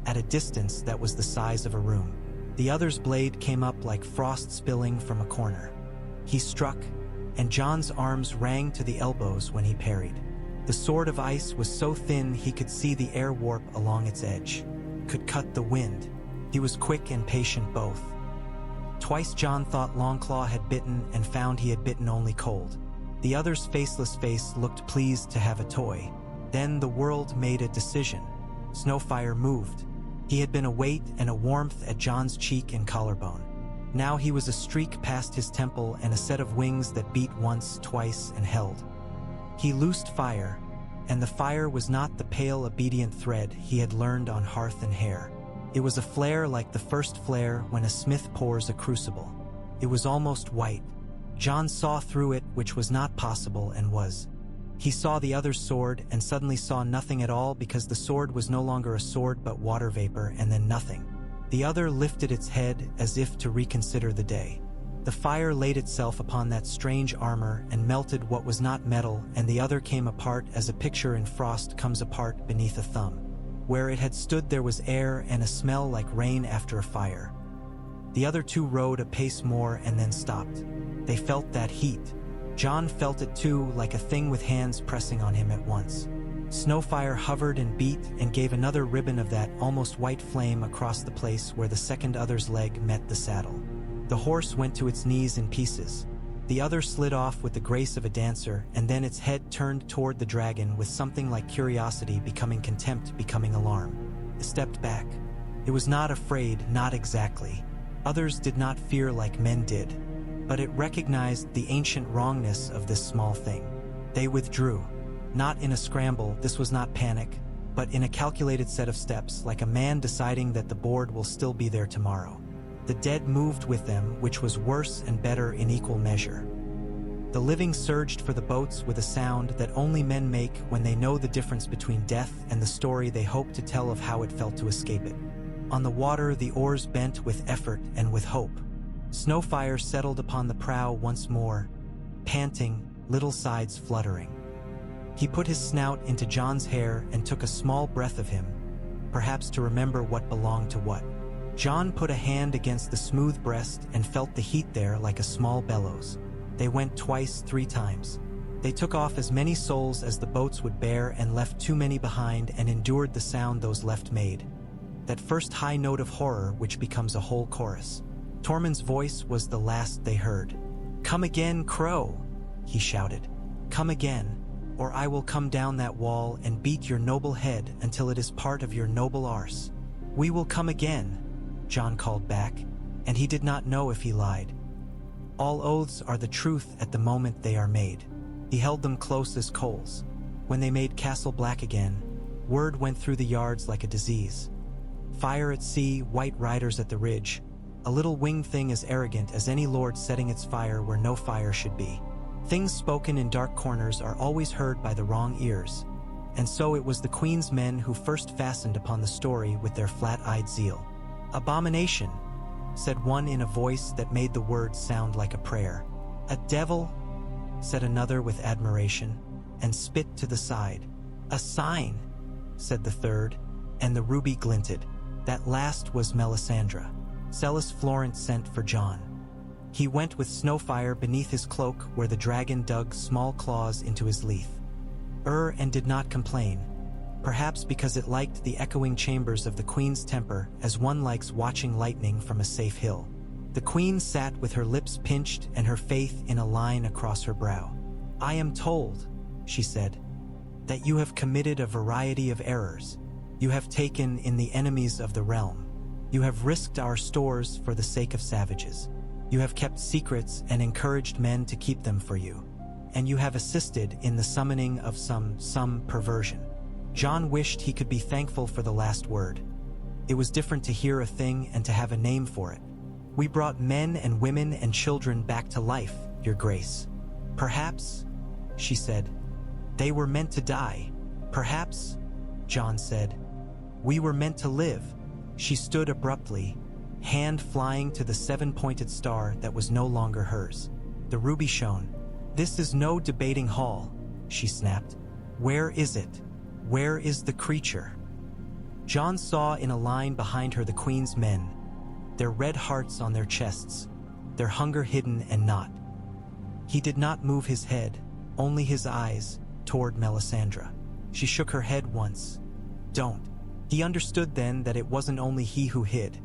at a distance that was the size of a room. The other's blade came up like frost spilling from a corner. He struck, and John's arms rang to the elbows when he parried. The sword of ice was so thin he could see the air warp along its edge, could cut the wind. He was quick and patient both. Twice John thought Longclaw had bitten and found he had bitten only cold. The other's faceless face looked pleased to have a toy. Then the world made a decision. Snowfire moved. He had been a weight and a warmth at John's cheek and collarbone. Now he was a streak past his temple and a set of wings that beat once, twice, and held. He loosed fire, And the fire was not the pale, obedient thread he had learned on hearth and hair. It was a flare like the first flare when a smith pours a crucible. It was almost white. John saw through it, which was not possible and was. He saw the other's sword and suddenly saw nothing at all, because the sword was no longer a sword but water vapor, and then nothing. The other lifted its head as if to reconsider the day. The fire laid itself upon that strange armor and melted what was not metal, and the other came apart as a picture in frost comes apart beneath a thumb. Where it had stood there was air and a smell like rain after a fire. The other two rode a pace more and then stopped. They felt that heat. John felt it too, like a thing with hands pressing on him at once. Snowfire hovered and beat and gave another ribbon of that almost white flame across the place where the second other's leg met the saddle. The horse went to its knees in pieces. The other slid off with the grace of a dancer, and then its head turned toward the dragon with something like curiosity becoming contempt, becoming alarm. It stepped back. It was not afraid, not exactly. Others did not fear like men did. But it recognized the ancient wrongness of this small thing. They withdrew. Not in a scramble, this was not panic, but in a calculated set of steps, like a man deciding that the board will still be there tomorrow. The dead moved with them, which was worse and better in equal measure. The living surged for the boats with a sound that only men make when they know the difference between death and the story they hope to tell of how it felt to escape it. On the water, the oars bent with effort and with hope. Snowfire settled upon the prow once more, panting, little sides fluttering. He put his snout into John's hair and took a small breath of him, perhaps to remember what belonged to what. John put a hand against the smooth breast and felt the heat there like a small bellows. They went twice, 3 times. They took off as many souls as the boats would bear and left too many behind, and endured the sound those left made. That first high note of horror which becomes a whole chorus. Tormund's voice was the last they heard. "Come again, Crow," he shouted. "Come again, or I will come down that wall and beat your noble head until it is part of your noble arse." "We will come again," John called back, and he did not know if he lied. All oaths are the truth at the moment they are made. He held them close as coals. When they made Castle black again, word went through the yards like a disease. Fire at sea, white riders at the ridge, a little winged thing as arrogant as any lord setting its fire where no fire should be. Things spoken in dark corners are always heard by the wrong ears, and so it was the Queen's men who first fastened upon the story with their flat-eyed zeal. "Abomination," said one in a voice that made the words sound like a prayer. "A devil," said another with admiration, and spit to the side. "A sign," said the third, and the ruby glinted. That last was Melisandre. Celis Florent sent for John. He went with Snowfire beneath his cloak where the dragon dug small claws into his leaf. And did not complain, perhaps because it liked the echoing chambers of the Queen's temper as one likes watching lightning from a safe hill. The Queen sat with her lips pinched and her faith in a line across her brow. "I am told," she said, "that you have committed a variety of errors. You have taken in the enemies of the realm. You have risked our stores for the sake of savages. You have kept secrets and encouraged men to keep them for you. And you have assisted in the summoning of some perversion." John wished he could be thankful for the last word. It was different to hear a thing and to have a name for it. "We brought men and women and children back to life, Your Grace." "Perhaps," she said, "they were meant to die." "Perhaps," John said, "we were meant to live." She stood abruptly, hand flying to the 7-pointed star that was no longer hers. The ruby shone. "This is no debating hall," she snapped. "Where is it? Where is the creature?" John saw in a line behind her the Queen's men, their red hearts on their chests, their hunger hidden and not. He did not move his head, only his eyes, toward Melisandre. She shook her head once. "Don't." He understood then that it wasn't only he who hid.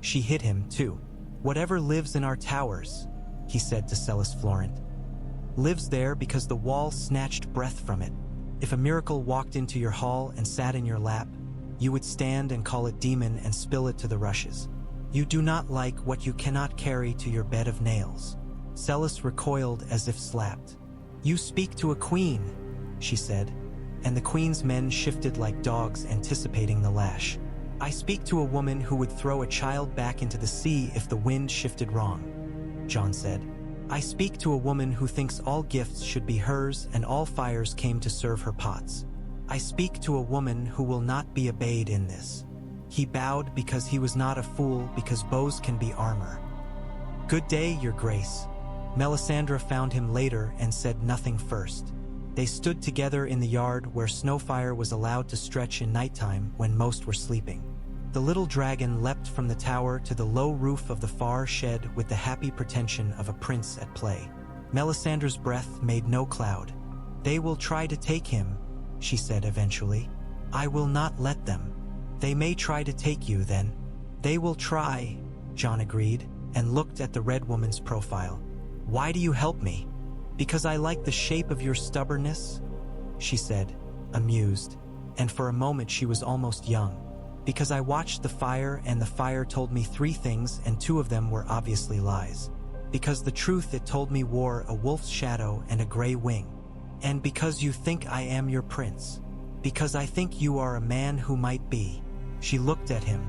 She hid him, too. "Whatever lives in our towers," he said to Celis Florent, "lives there because the wall snatched breath from it. If a miracle walked into your hall and sat in your lap, you would stand and call it demon and spill it to the rushes. You do not like what you cannot carry to your bed of nails." Celis recoiled as if slapped. "You speak to a queen," she said. and the queen's men shifted like dogs anticipating the lash. "I speak to a woman who would throw a child back into the sea if the wind shifted wrong," John said. "I speak to a woman who thinks all gifts should be hers and all fires came to serve her pots. I speak to a woman who will not be obeyed in this." He bowed because he was not a fool, because bows can be armor. "Good day, your grace." Melisandre found him later and said nothing first. They stood together in the yard where Snowfire was allowed to stretch in nighttime when most were sleeping. The little dragon leapt from the tower to the low roof of the far shed with the happy pretension of a prince at play. Melisandre's breath made no cloud. "They will try to take him," she said eventually. "I will not let them." "They may try to take you then." "They will try," John agreed, and looked at the red woman's profile. "Why do you help me?" "Because I like the shape of your stubbornness," she said, amused, and for a moment she was almost young. "Because I watched the fire and the fire told me 3 things and 2 of them were obviously lies. Because the truth it told me wore a wolf's shadow and a gray wing. And because you think I am your prince. Because I think you are a man who might be." She looked at him.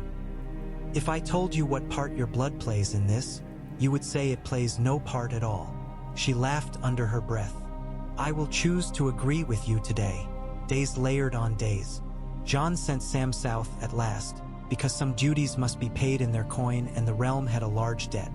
"If I told you what part your blood plays in this, you would say it plays no part at all." She laughed under her breath. "I will choose to agree with you today." Days layered on days. John sent Sam south at last, because some duties must be paid in their coin and the realm had a large debt.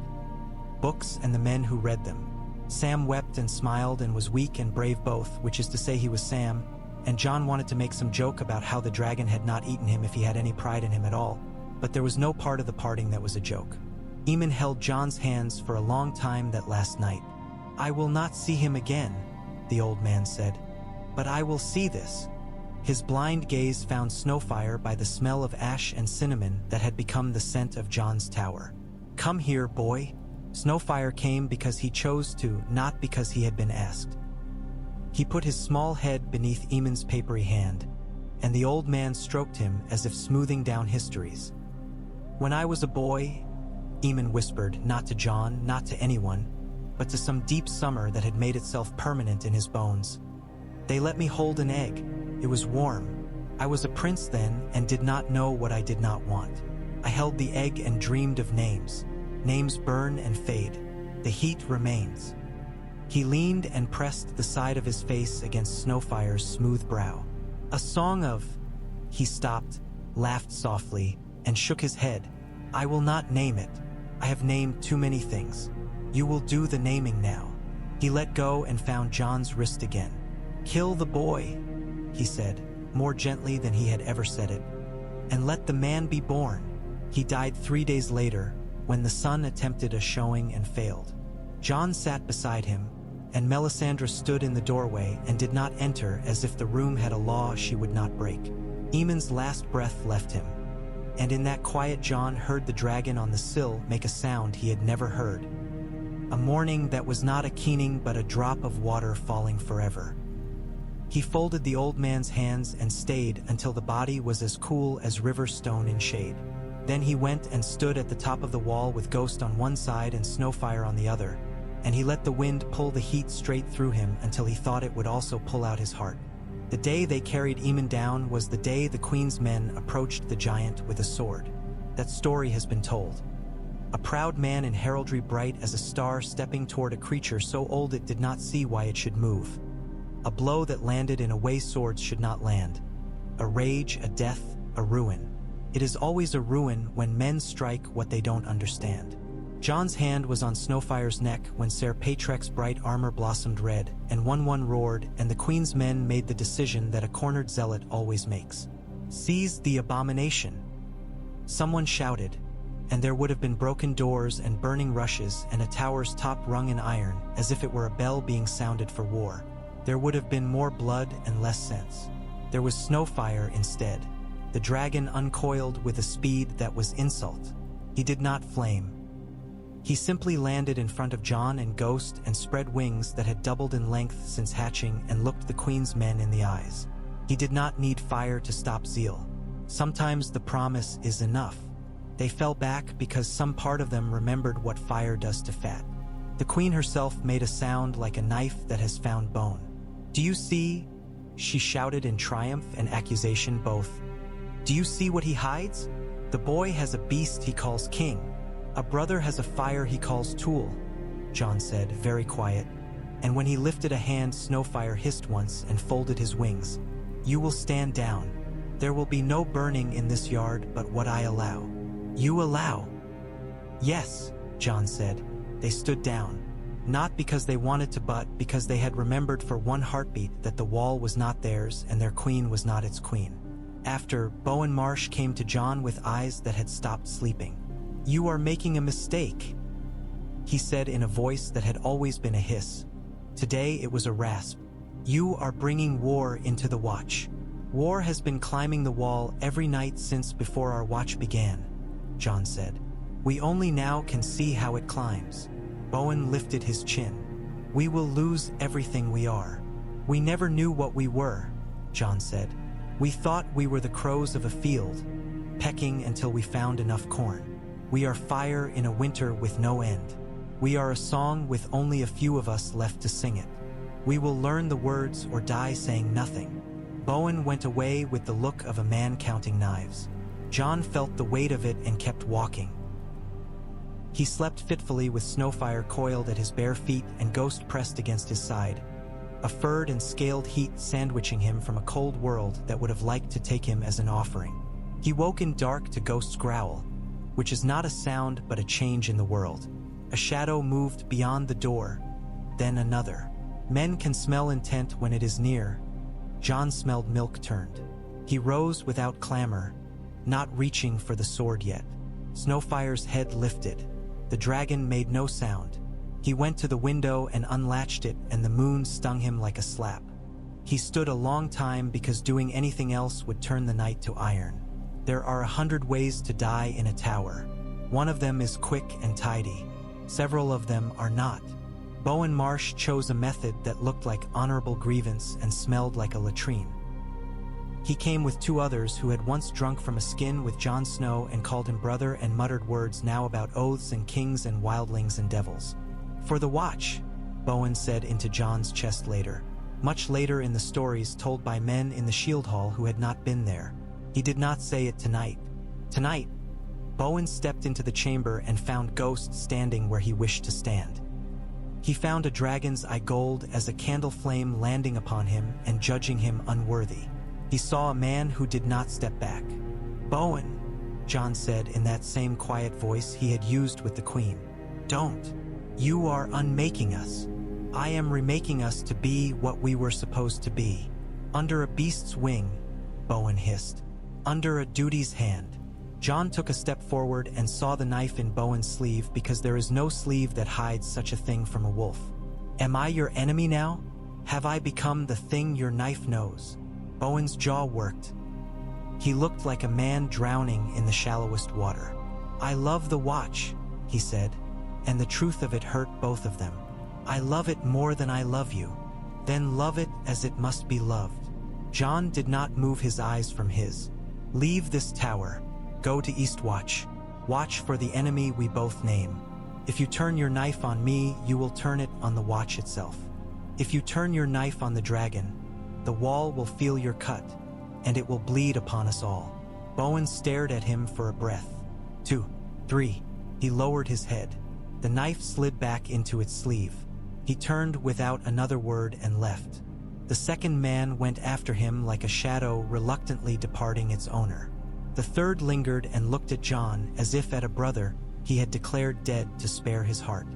Books and the men who read them. Sam wept and smiled and was weak and brave both, which is to say he was Sam, and John wanted to make some joke about how the dragon had not eaten him if he had any pride in him at all, but there was no part of the parting that was a joke. Eamon held John's hands for a long time that last night. "I will not see him again," the old man said. "But I will see this." His blind gaze found Snowfire by the smell of ash and cinnamon that had become the scent of John's tower. "Come here, boy." Snowfire came because he chose to, not because he had been asked. He put his small head beneath Eamon's papery hand, and the old man stroked him as if smoothing down histories. "When I was a boy," Eamon whispered, not to John, not to anyone, but to some deep summer that had made itself permanent in his bones. "They let me hold an egg. It was warm. I was a prince then and did not know what I did not want. I held the egg and dreamed of names. Names burn and fade. The heat remains." He leaned and pressed the side of his face against Snowfire's smooth brow. "A song of—" He stopped, laughed softly, and shook his head. "I will not name it. I have named too many things. You will do the naming now." He let go and found John's wrist again. "Kill the boy," he said, more gently than he had ever said it, "and let the man be born." He died 3 days later, when the sun attempted a showing and failed. John sat beside him, and Melisandre stood in the doorway and did not enter, as if the room had a law she would not break. Eamon's last breath left him, and in that quiet John heard the dragon on the sill make a sound he had never heard. A morning that was not a keening but a drop of water falling forever. He folded the old man's hands and stayed until the body was as cool as river stone in shade. Then he went and stood at the top of the wall with Ghost on one side and Snowfire on the other, and he let the wind pull the heat straight through him until he thought it would also pull out his heart. The day they carried Eamon down was the day the Queen's men approached the giant with a sword. That story has been told. A proud man in heraldry bright as a star stepping toward a creature so old it did not see why it should move. A blow that landed in a way swords should not land. A rage, a death, a ruin. It is always a ruin when men strike what they don't understand. John's hand was on Snowfire's neck when Ser Patrek's bright armor blossomed red, and one roared, and the Queen's men made the decision that a cornered zealot always makes. "Seize the abomination!" Someone shouted, and there would have been broken doors and burning rushes and a tower's top rung in iron, as if it were a bell being sounded for war. There would have been more blood and less sense. There was Snowfire instead. The dragon uncoiled with a speed that was insult. He did not flame. He simply landed in front of John and Ghost and spread wings that had doubled in length since hatching and looked the Queen's men in the eyes. He did not need fire to stop zeal. Sometimes the promise is enough. They fell back because some part of them remembered what fire does to fat. The Queen herself made a sound like a knife that has found bone. "Do you see?" she shouted in triumph and accusation both. "Do you see what he hides? The boy has a beast he calls king. A brother has a fire he calls tool," John said, very quiet. And when he lifted a hand, Snowfire hissed once and folded his wings. "You will stand down. There will be no burning in this yard but what I allow." "You allow?" "Yes," John said. They stood down. Not because they wanted to, but because they had remembered for one heartbeat that the wall was not theirs and their queen was not its queen. After, Bowen Marsh came to John with eyes that had stopped sleeping. "You are making a mistake," he said in a voice that had always been a hiss. Today it was a rasp. "You are bringing war into the watch. War has been climbing the wall every night since before our watch began," John said. "We only now can see how it climbs." Bowen lifted his chin. "We will lose everything we are." "We never knew what we were," John said. "We thought we were the crows of a field, pecking until we found enough corn. We are fire in a winter with no end. We are a song with only a few of us left to sing it. We will learn the words or die saying nothing." Bowen went away with the look of a man counting knives. John felt the weight of it and kept walking. He slept fitfully with Snowfire coiled at his bare feet and Ghost pressed against his side, a furred and scaled heat sandwiching him from a cold world that would have liked to take him as an offering. He woke in dark to Ghost's growl, which is not a sound but a change in the world. A shadow moved beyond the door, then another. Men can smell intent when it is near. John smelled milk turned. He rose without clamor, not reaching for the sword yet. Snowfire's head lifted. The dragon made no sound. He went to the window and unlatched it, and the moon stung him like a slap. He stood a long time because doing anything else would turn the night to iron. There are 100 ways to die in a tower. One of them is quick and tidy. Several of them are not. Bowen Marsh chose a method that looked like honorable grievance and smelled like a latrine. He came with 2 others who had once drunk from a skin with Jon Snow and called him brother and muttered words now about oaths and kings and wildlings and devils. "For the watch," Bowen said into Jon's chest later. Much later in the stories told by men in the shield hall who had not been there. He did not say it tonight. Tonight, Bowen stepped into the chamber and found Ghost standing where he wished to stand. He found a dragon's eye gold as a candle flame landing upon him and judging him unworthy. He saw a man who did not step back. "Bowen," Jon said in that same quiet voice he had used with the queen. "Don't. You are unmaking us. I am remaking us to be what we were supposed to be." "Under a beast's wing," Bowen hissed. "Under a duty's hand." Jon took a step forward and saw the knife in Bowen's sleeve because there is no sleeve that hides such a thing from a wolf. "Am I your enemy now? Have I become the thing your knife knows?" Bowen's jaw worked. He looked like a man drowning in the shallowest water. "I love the watch," he said, and the truth of it hurt both of them. "I love it more than I love you. Then love it as it must be loved." Jon did not move his eyes from his. "Leave this tower. Go to Eastwatch. Watch for the enemy we both name. If you turn your knife on me, you will turn it on the watch itself. If you turn your knife on the dragon, the wall will feel your cut, and it will bleed upon us all." Bowen stared at him for a breath. 2, 3. He lowered his head. The knife slid back into its sleeve. He turned without another word and left. The second man went after him like a shadow reluctantly departing its owner. The third lingered and looked at Jon as if at a brother he had declared dead to spare his heart.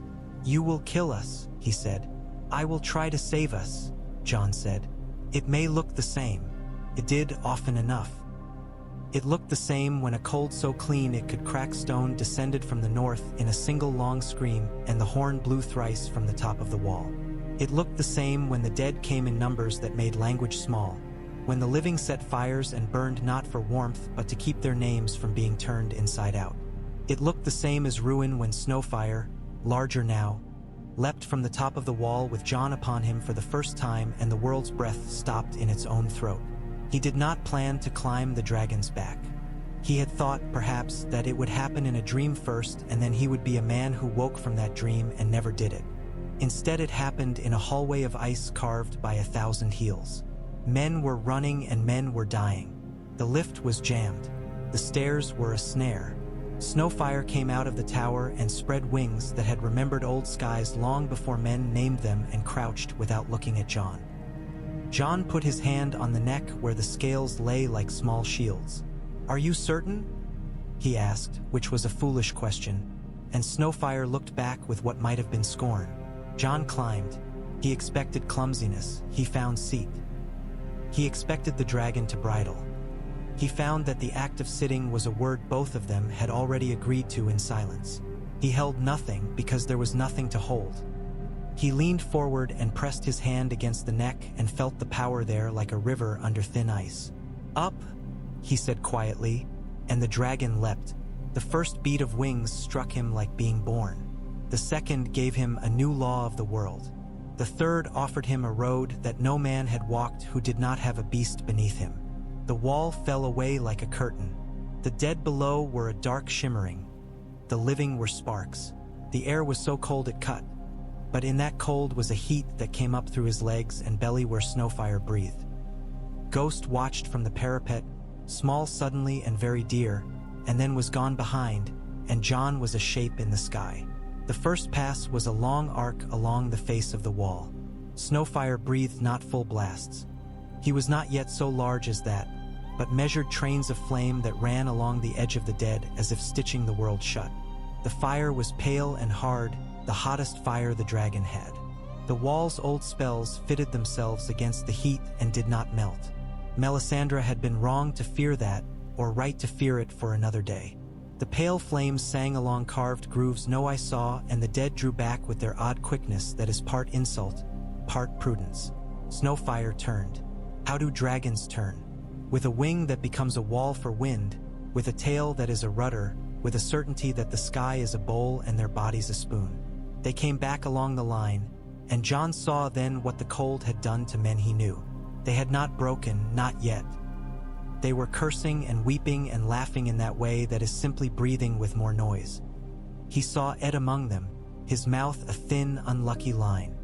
"You will kill us," he said. "I will try to save us," Jon said. "It may look the same. It did often enough." It looked the same when a cold so clean it could crack stone descended from the north in a single long scream and the horn blew thrice from the top of the wall. It looked the same when the dead came in numbers that made language small, when the living set fires and burned not for warmth but to keep their names from being turned inside out. It looked the same as ruin when Snowfire, larger now, leapt from the top of the wall with Jon upon him for the first time and the world's breath stopped in its own throat. He did not plan to climb the dragon's back. He had thought, perhaps, that it would happen in a dream first and then he would be a man who woke from that dream and never did it. Instead, it happened in a hallway of ice carved by 1,000 heels. Men were running and men were dying. The lift was jammed. The stairs were a snare. Snowfire came out of the tower and spread wings that had remembered old skies long before men named them and crouched without looking at John. John put his hand on the neck where the scales lay like small shields. "Are you certain?" he asked, which was a foolish question, and Snowfire looked back with what might have been scorn. John climbed. He expected clumsiness. He found seat. He expected the dragon to bridle. He found that the act of sitting was a word both of them had already agreed to in silence. He held nothing because there was nothing to hold. He leaned forward and pressed his hand against the neck and felt the power there like a river under thin ice. "Up," he said quietly, and the dragon leapt. The first beat of wings struck him like being born. The second gave him a new law of the world. The third offered him a road that no man had walked who did not have a beast beneath him. The wall fell away like a curtain. The dead below were a dark shimmering. The living were sparks. The air was so cold it cut. But in that cold was a heat that came up through his legs and belly where Snowfire breathed. Ghost watched from the parapet, small suddenly and very dear, and then was gone behind, and John was a shape in the sky. The first pass was a long arc along the face of the wall. Snowfire breathed not full blasts. He was not yet so large as that, but measured trains of flame that ran along the edge of the dead as if stitching the world shut. The fire was pale and hard, the hottest fire the dragon had. The wall's old spells fitted themselves against the heat and did not melt. Melisandre had been wrong to fear that, or right to fear it for another day. The pale flames sang along carved grooves no eye saw, and the dead drew back with their odd quickness that is part insult, part prudence. Snowfire turned. How do dragons turn? With a wing that becomes a wall for wind, with a tail that is a rudder, with a certainty that the sky is a bowl and their bodies a spoon. They came back along the line, and John saw then what the cold had done to men he knew. They had not broken, not yet. They were cursing and weeping and laughing in that way that is simply breathing with more noise. He saw Ed among them, his mouth a thin, unlucky line.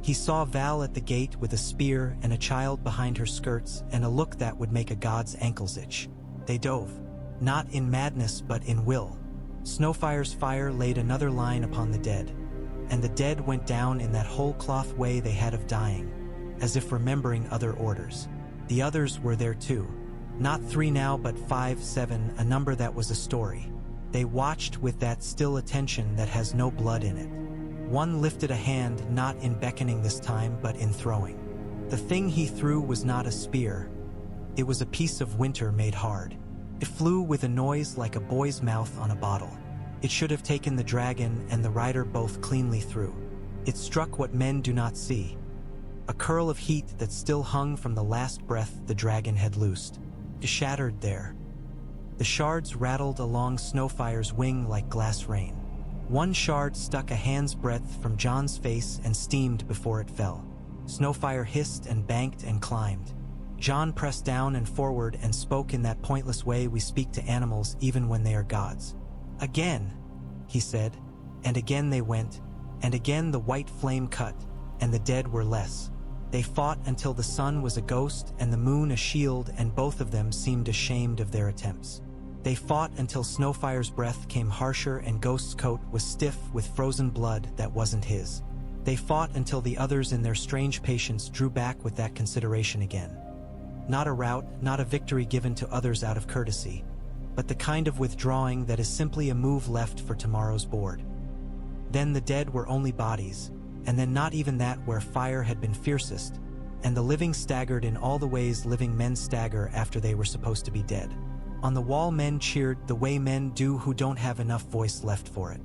He saw Val at the gate with a spear and a child behind her skirts and a look that would make a god's ankles itch. They dove, not in madness but in will. Snowfire's fire laid another line upon the dead, and the dead went down in that whole cloth way they had of dying, as if remembering other orders. The others were there too. Not 3 now but 5, 7, a number that was a story. They watched with that still attention that has no blood in it. One lifted a hand not in beckoning this time but in throwing. The thing he threw was not a spear. It was a piece of winter made hard. It flew with a noise like a boy's mouth on a bottle. It should have taken the dragon and the rider both cleanly through. It struck what men do not see. A curl of heat that still hung from the last breath the dragon had loosed. It shattered there. The shards rattled along Snowfire's wing like glass rain. One shard stuck a hand's breadth from John's face and steamed before it fell. Snowfire hissed and banked and climbed. John pressed down and forward and spoke in that pointless way we speak to animals even when they are gods. "Again," he said, and again they went, and again the white flame cut, and the dead were less. They fought until the sun was a ghost and the moon a shield, and both of them seemed ashamed of their attempts. They fought until Snowfire's breath came harsher and Ghost's coat was stiff with frozen blood that wasn't his. They fought until the others in their strange patience drew back with that consideration again. Not a rout, not a victory given to others out of courtesy, but the kind of withdrawing that is simply a move left for tomorrow's board. Then the dead were only bodies, and then not even that where fire had been fiercest, and the living staggered in all the ways living men stagger after they were supposed to be dead. On the wall men cheered the way men do who don't have enough voice left for it.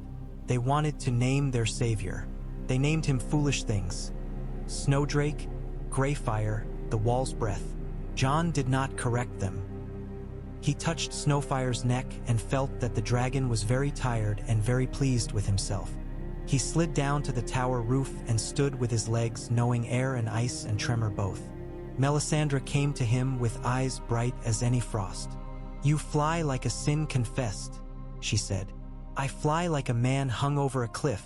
They wanted to name their savior. They named him foolish things. Snowdrake, Greyfire, the wall's breath. John did not correct them. He touched Snowfire's neck and felt that the dragon was very tired and very pleased with himself. He slid down to the tower roof and stood with his legs knowing air and ice and tremor both. Melisandre came to him with eyes bright as any frost. "You fly like a sin confessed," she said. "I fly like a man hung over a cliff,"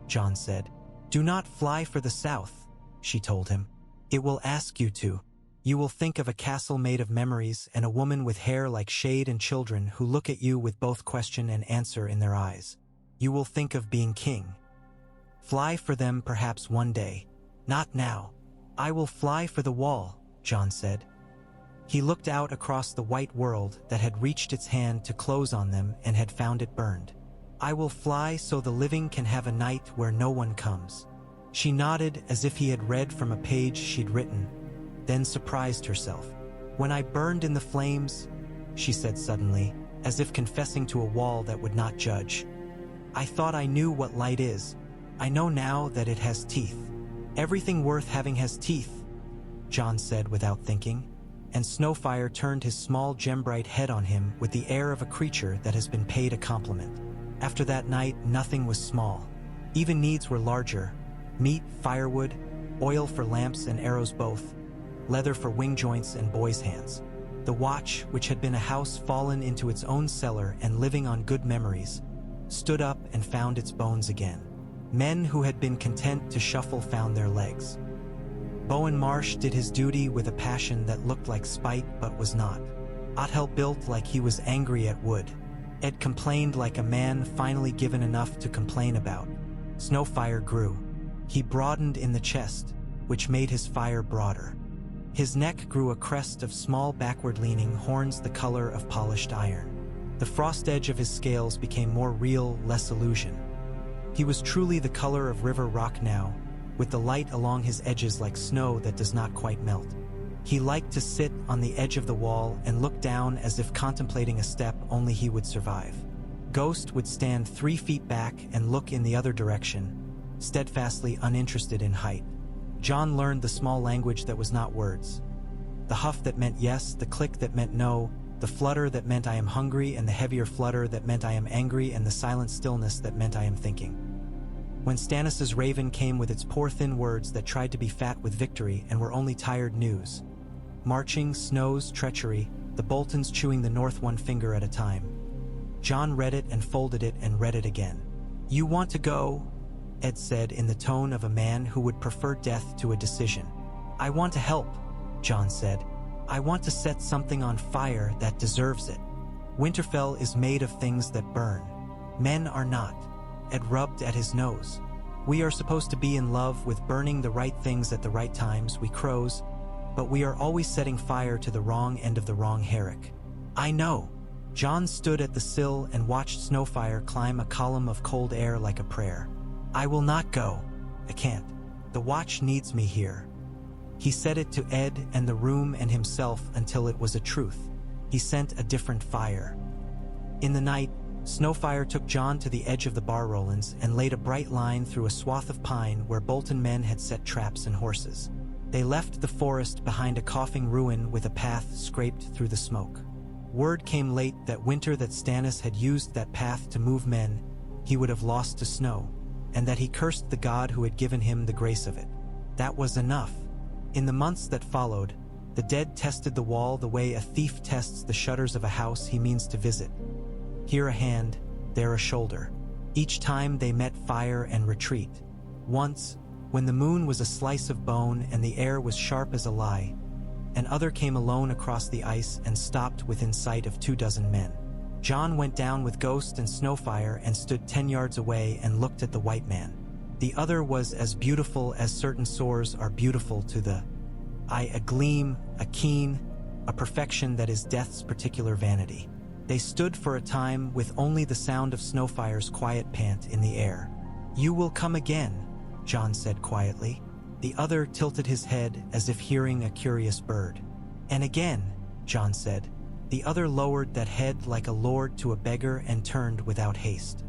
John said. "Do not fly for the south," she told him. "It will ask you to." You will think of a castle made of memories and a woman with hair like shade and children who look at you with both question and answer in their eyes. You will think of being king. Fly for them perhaps one day. Not now. I will fly for the wall, John said. He looked out across the white world that had reached its hand to close on them and had found it burned. I will fly so the living can have a night where no one comes. She nodded as if he had read from a page she'd written, then surprised herself. When I burned in the flames, she said suddenly, as if confessing to a wall that would not judge. I thought I knew what light is. I know now that it has teeth. Everything worth having has teeth, John said without thinking, and Snowfire turned his small gem-bright head on him with the air of a creature that has been paid a compliment. After that night, nothing was small. Even needs were larger. Meat, firewood, oil for lamps and arrows both, leather for wing joints and boys' hands. The watch, which had been a house fallen into its own cellar and living on good memories, stood up and found its bones again. Men who had been content to shuffle found their legs. Bowen Marsh did his duty with a passion that looked like spite but was not. Othell built like he was angry at wood. Ed complained like a man finally given enough to complain about. Snowfire grew. He broadened in the chest, which made his fire broader. His neck grew a crest of small backward-leaning horns the color of polished iron. The frost edge of his scales became more real, less illusion. He was truly the color of river rock now, with the light along his edges like snow that does not quite melt. He liked to sit on the edge of the wall and look down as if contemplating a step only he would survive. Ghost would stand 3 feet back and look in the other direction, steadfastly uninterested in height. John learned the small language that was not words. The huff that meant yes, the click that meant no, the flutter that meant I am hungry, and the heavier flutter that meant I am angry, and the silent stillness that meant I am thinking. When Stannis's raven came with its poor thin words that tried to be fat with victory and were only tired news. Marching, snows, treachery, the Boltons chewing the north one finger at a time. John read it and folded it and read it again. You want to go? Ed said in the tone of a man who would prefer death to a decision. I want to help, John said. I want to set something on fire that deserves it. Winterfell is made of things that burn. Men are not. Ed rubbed at his nose. We are supposed to be in love with burning the right things at the right times, we crows, but we are always setting fire to the wrong end of the wrong herrick. I know. John stood at the sill and watched Snowfire climb a column of cold air like a prayer. I will not go. I can't. The watch needs me here. He said it to Ed and the room and himself until it was a truth. He sent a different fire. In the night, Snowfire took John to the edge of the bar Rollins and laid a bright line through a swath of pine where Bolton men had set traps and horses. They left the forest behind a coughing ruin with a path scraped through the smoke. Word came late that winter that Stannis had used that path to move men he would have lost to snow, and that he cursed the god who had given him the grace of it. That was enough. In the months that followed, the dead tested the wall the way a thief tests the shutters of a house he means to visit. Here a hand, there a shoulder. Each time they met fire and retreat. Once, when the moon was a slice of bone and the air was sharp as a lie, another came alone across the ice and stopped within sight of 24 men. John went down with Ghost and Snowfire and stood 10 yards away and looked at the white man. The other was as beautiful as certain sores are beautiful to the eye, a gleam, a keen, a perfection that is death's particular vanity. They stood for a time with only the sound of Snowfire's quiet pant in the air. You will come again, John said quietly. The other tilted his head as if hearing a curious bird. And again, John said. The other lowered that head like a lord to a beggar and turned without haste.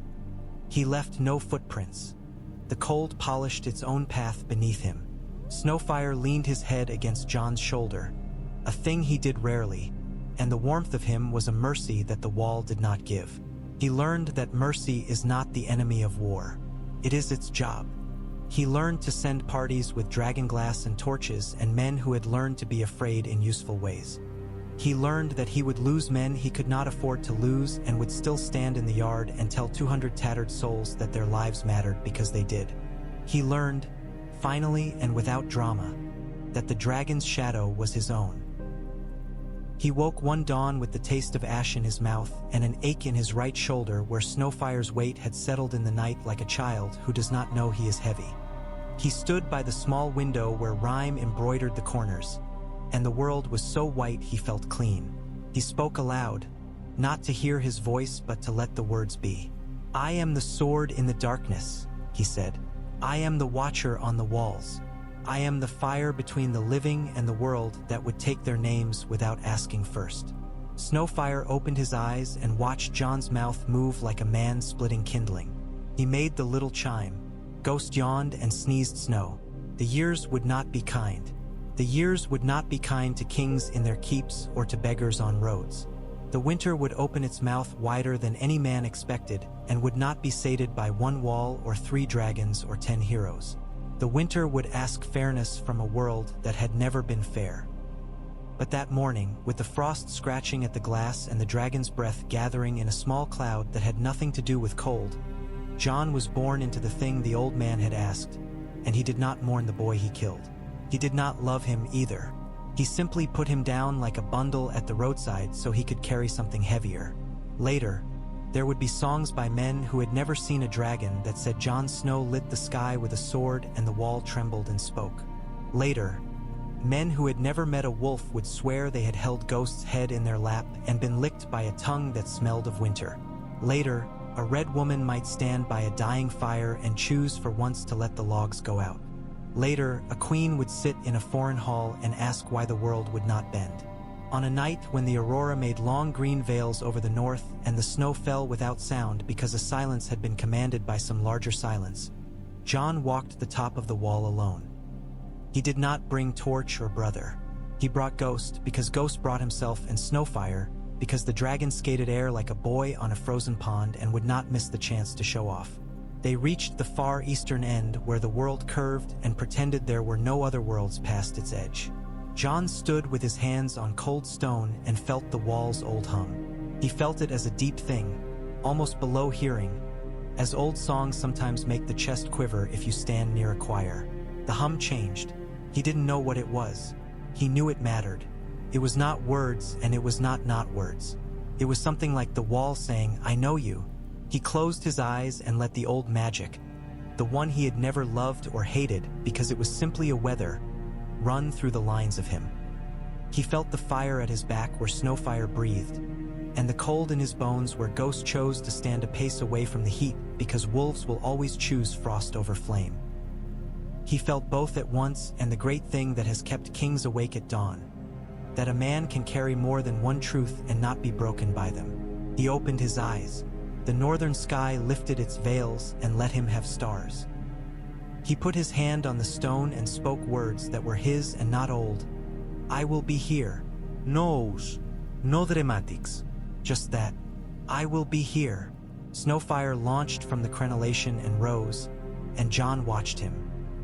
He left no footprints. The cold polished its own path beneath him. Snowfire leaned his head against John's shoulder, a thing he did rarely, and the warmth of him was a mercy that the wall did not give. He learned that mercy is not the enemy of war. It is its job. He learned to send parties with dragonglass and torches and men who had learned to be afraid in useful ways. He learned that he would lose men he could not afford to lose and would still stand in the yard and tell 200 tattered souls that their lives mattered because they did. He learned, finally and without drama, that the dragon's shadow was his own. He woke one dawn with the taste of ash in his mouth and an ache in his right shoulder where Snowfire's weight had settled in the night like a child who does not know he is heavy. He stood by the small window where rime embroidered the corners, and the world was so white he felt clean. He spoke aloud, not to hear his voice but to let the words be. "I am the sword in the darkness," he said. "I am the watcher on the walls. I am the fire between the living and the world that would take their names without asking first." Snowfire opened his eyes and watched John's mouth move like a man splitting kindling. He made the little chime. Ghost yawned and sneezed snow. The years would not be kind. The years would not be kind to kings in their keeps or to beggars on roads. The winter would open its mouth wider than any man expected and would not be sated by one wall or 3 dragons or 10 heroes. The winter would ask fairness from a world that had never been fair. But that morning, with the frost scratching at the glass and the dragon's breath gathering in a small cloud that had nothing to do with cold, John was born into the thing the old man had asked, and he did not mourn the boy he killed. He did not love him either. He simply put him down like a bundle at the roadside so he could carry something heavier. Later, there would be songs by men who had never seen a dragon that said Jon Snow lit the sky with a sword and the wall trembled and spoke. Later, men who had never met a wolf would swear they had held Ghost's head in their lap and been licked by a tongue that smelled of winter. Later, a red woman might stand by a dying fire and choose for once to let the logs go out. Later, a queen would sit in a foreign hall and ask why the world would not bend. On a night when the aurora made long green veils over the north and the snow fell without sound because a silence had been commanded by some larger silence, John walked the top of the wall alone. He did not bring torch or brother. He brought Ghost because Ghost brought himself, and Snowfire because the dragon skated air like a boy on a frozen pond and would not miss the chance to show off. They reached the far eastern end where the world curved and pretended there were no other worlds past its edge. John stood with his hands on cold stone and felt the wall's old hum. He felt it as a deep thing, almost below hearing, as old songs sometimes make the chest quiver if you stand near a choir. The hum changed. He didn't know what it was. He knew it mattered. It was not words and it was not words. It was something like the wall saying, "I know you." He closed his eyes and let the old magic, the one he had never loved or hated because it was simply a weather, run through the lines of him. He felt the fire at his back where Snowfire breathed, and the cold in his bones where Ghost chose to stand a pace away from the heat because wolves will always choose frost over flame. He felt both at once, and the great thing that has kept kings awake at dawn, that a man can carry more than one truth and not be broken by them. He opened his eyes. The northern sky lifted its veils and let him have stars. He put his hand on the stone and spoke words that were his and not old. "I will be here." "Nous, no dramatics." Just that. "I will be here." Snowfire launched from the crenellation and rose, and John watched him.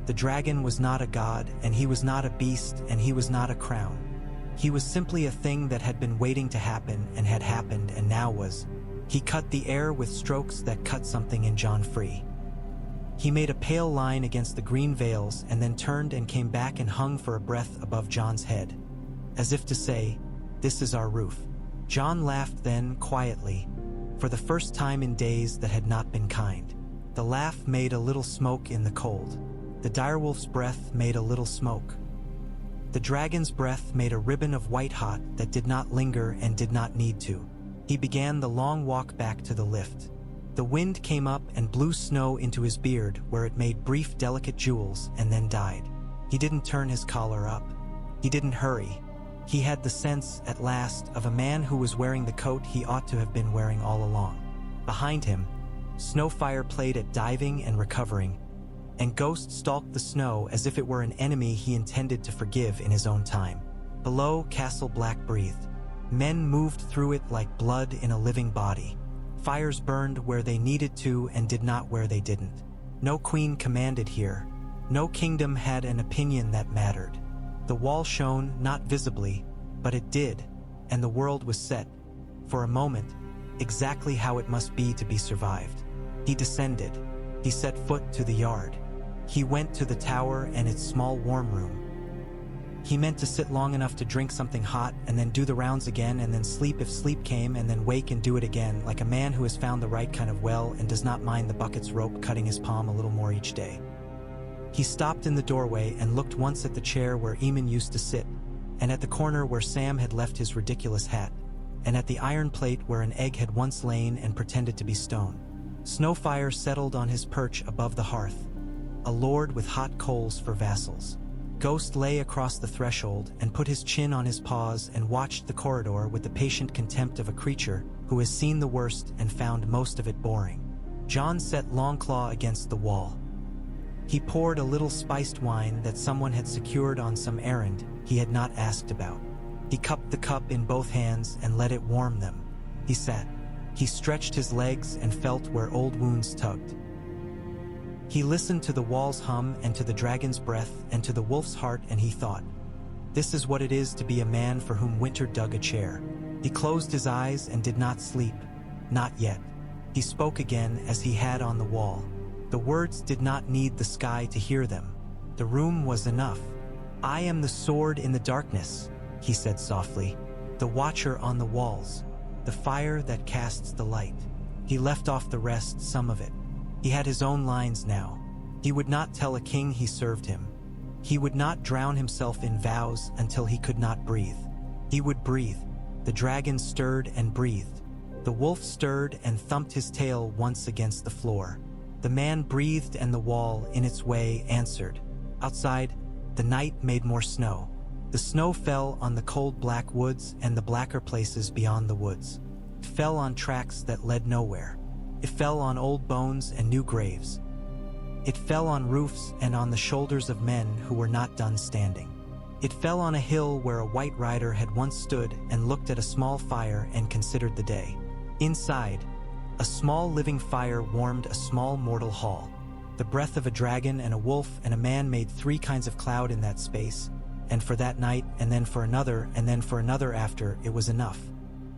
The dragon was not a god, and he was not a beast, and he was not a crown. He was simply a thing that had been waiting to happen and had happened and now was. He cut the air with strokes that cut something in John free. He made a pale line against the green veils and then turned and came back and hung for a breath above John's head, as if to say, "This is our roof." John laughed then, quietly, for the first time in days that had not been kind. The laugh made a little smoke in the cold. The direwolf's breath made a little smoke. The dragon's breath made a ribbon of white hot that did not linger and did not need to. He began the long walk back to the lift. The wind came up and blew snow into his beard where it made brief delicate jewels and then died. He didn't turn his collar up. He didn't hurry. He had the sense, at last, of a man who was wearing the coat he ought to have been wearing all along. Behind him, Snowfire played at diving and recovering, and Ghost stalked the snow as if it were an enemy he intended to forgive in his own time. Below, Castle Black breathed. Men moved through it like blood in a living body. Fires burned where they needed to and did not where they didn't. No queen commanded here. No kingdom had an opinion that mattered. The wall shone, not visibly, but it did, and the world was set, for a moment, exactly how it must be to be survived. He descended. He set foot to the yard. He went to the tower and its small warm room. He meant to sit long enough to drink something hot and then do the rounds again and then sleep if sleep came and then wake and do it again, like a man who has found the right kind of well and does not mind the bucket's rope cutting his palm a little more each day. He stopped in the doorway and looked once at the chair where Eamon used to sit, and at the corner where Sam had left his ridiculous hat, and at the iron plate where an egg had once lain and pretended to be stone. Snowfire settled on his perch above the hearth, a lord with hot coals for vassals. Ghost lay across the threshold and put his chin on his paws and watched the corridor with the patient contempt of a creature who has seen the worst and found most of it boring. John set Longclaw against the wall. He poured a little spiced wine that someone had secured on some errand he had not asked about. He cupped the cup in both hands and let it warm them. He sat. He stretched his legs and felt where old wounds tugged. He listened to the walls hum and to the dragon's breath and to the wolf's heart, and he thought, this is what it is to be a man for whom winter dug a chair. He closed his eyes and did not sleep. Not yet. He spoke again as he had on the wall. The words did not need the sky to hear them. The room was enough. I am the sword in the darkness, he said softly, the watcher on the walls, the fire that casts the light. He left off the rest, some of it. He had his own lines now. He would not tell a king he served him. He would not drown himself in vows until he could not breathe. He would breathe. The dragon stirred and breathed. The wolf stirred and thumped his tail once against the floor. The man breathed and the wall, in its way, answered. Outside, the night made more snow. The snow fell on the cold black woods and the blacker places beyond the woods. It fell on tracks that led nowhere. It fell on old bones and new graves. It fell on roofs and on the shoulders of men who were not done standing. It fell on a hill where a white rider had once stood and looked at a small fire and considered the day. Inside, a small living fire warmed a small mortal hall. The breath of a dragon and a wolf and a man made 3 kinds of cloud in that space, and for that night, and then for another, and then for another after, it was enough.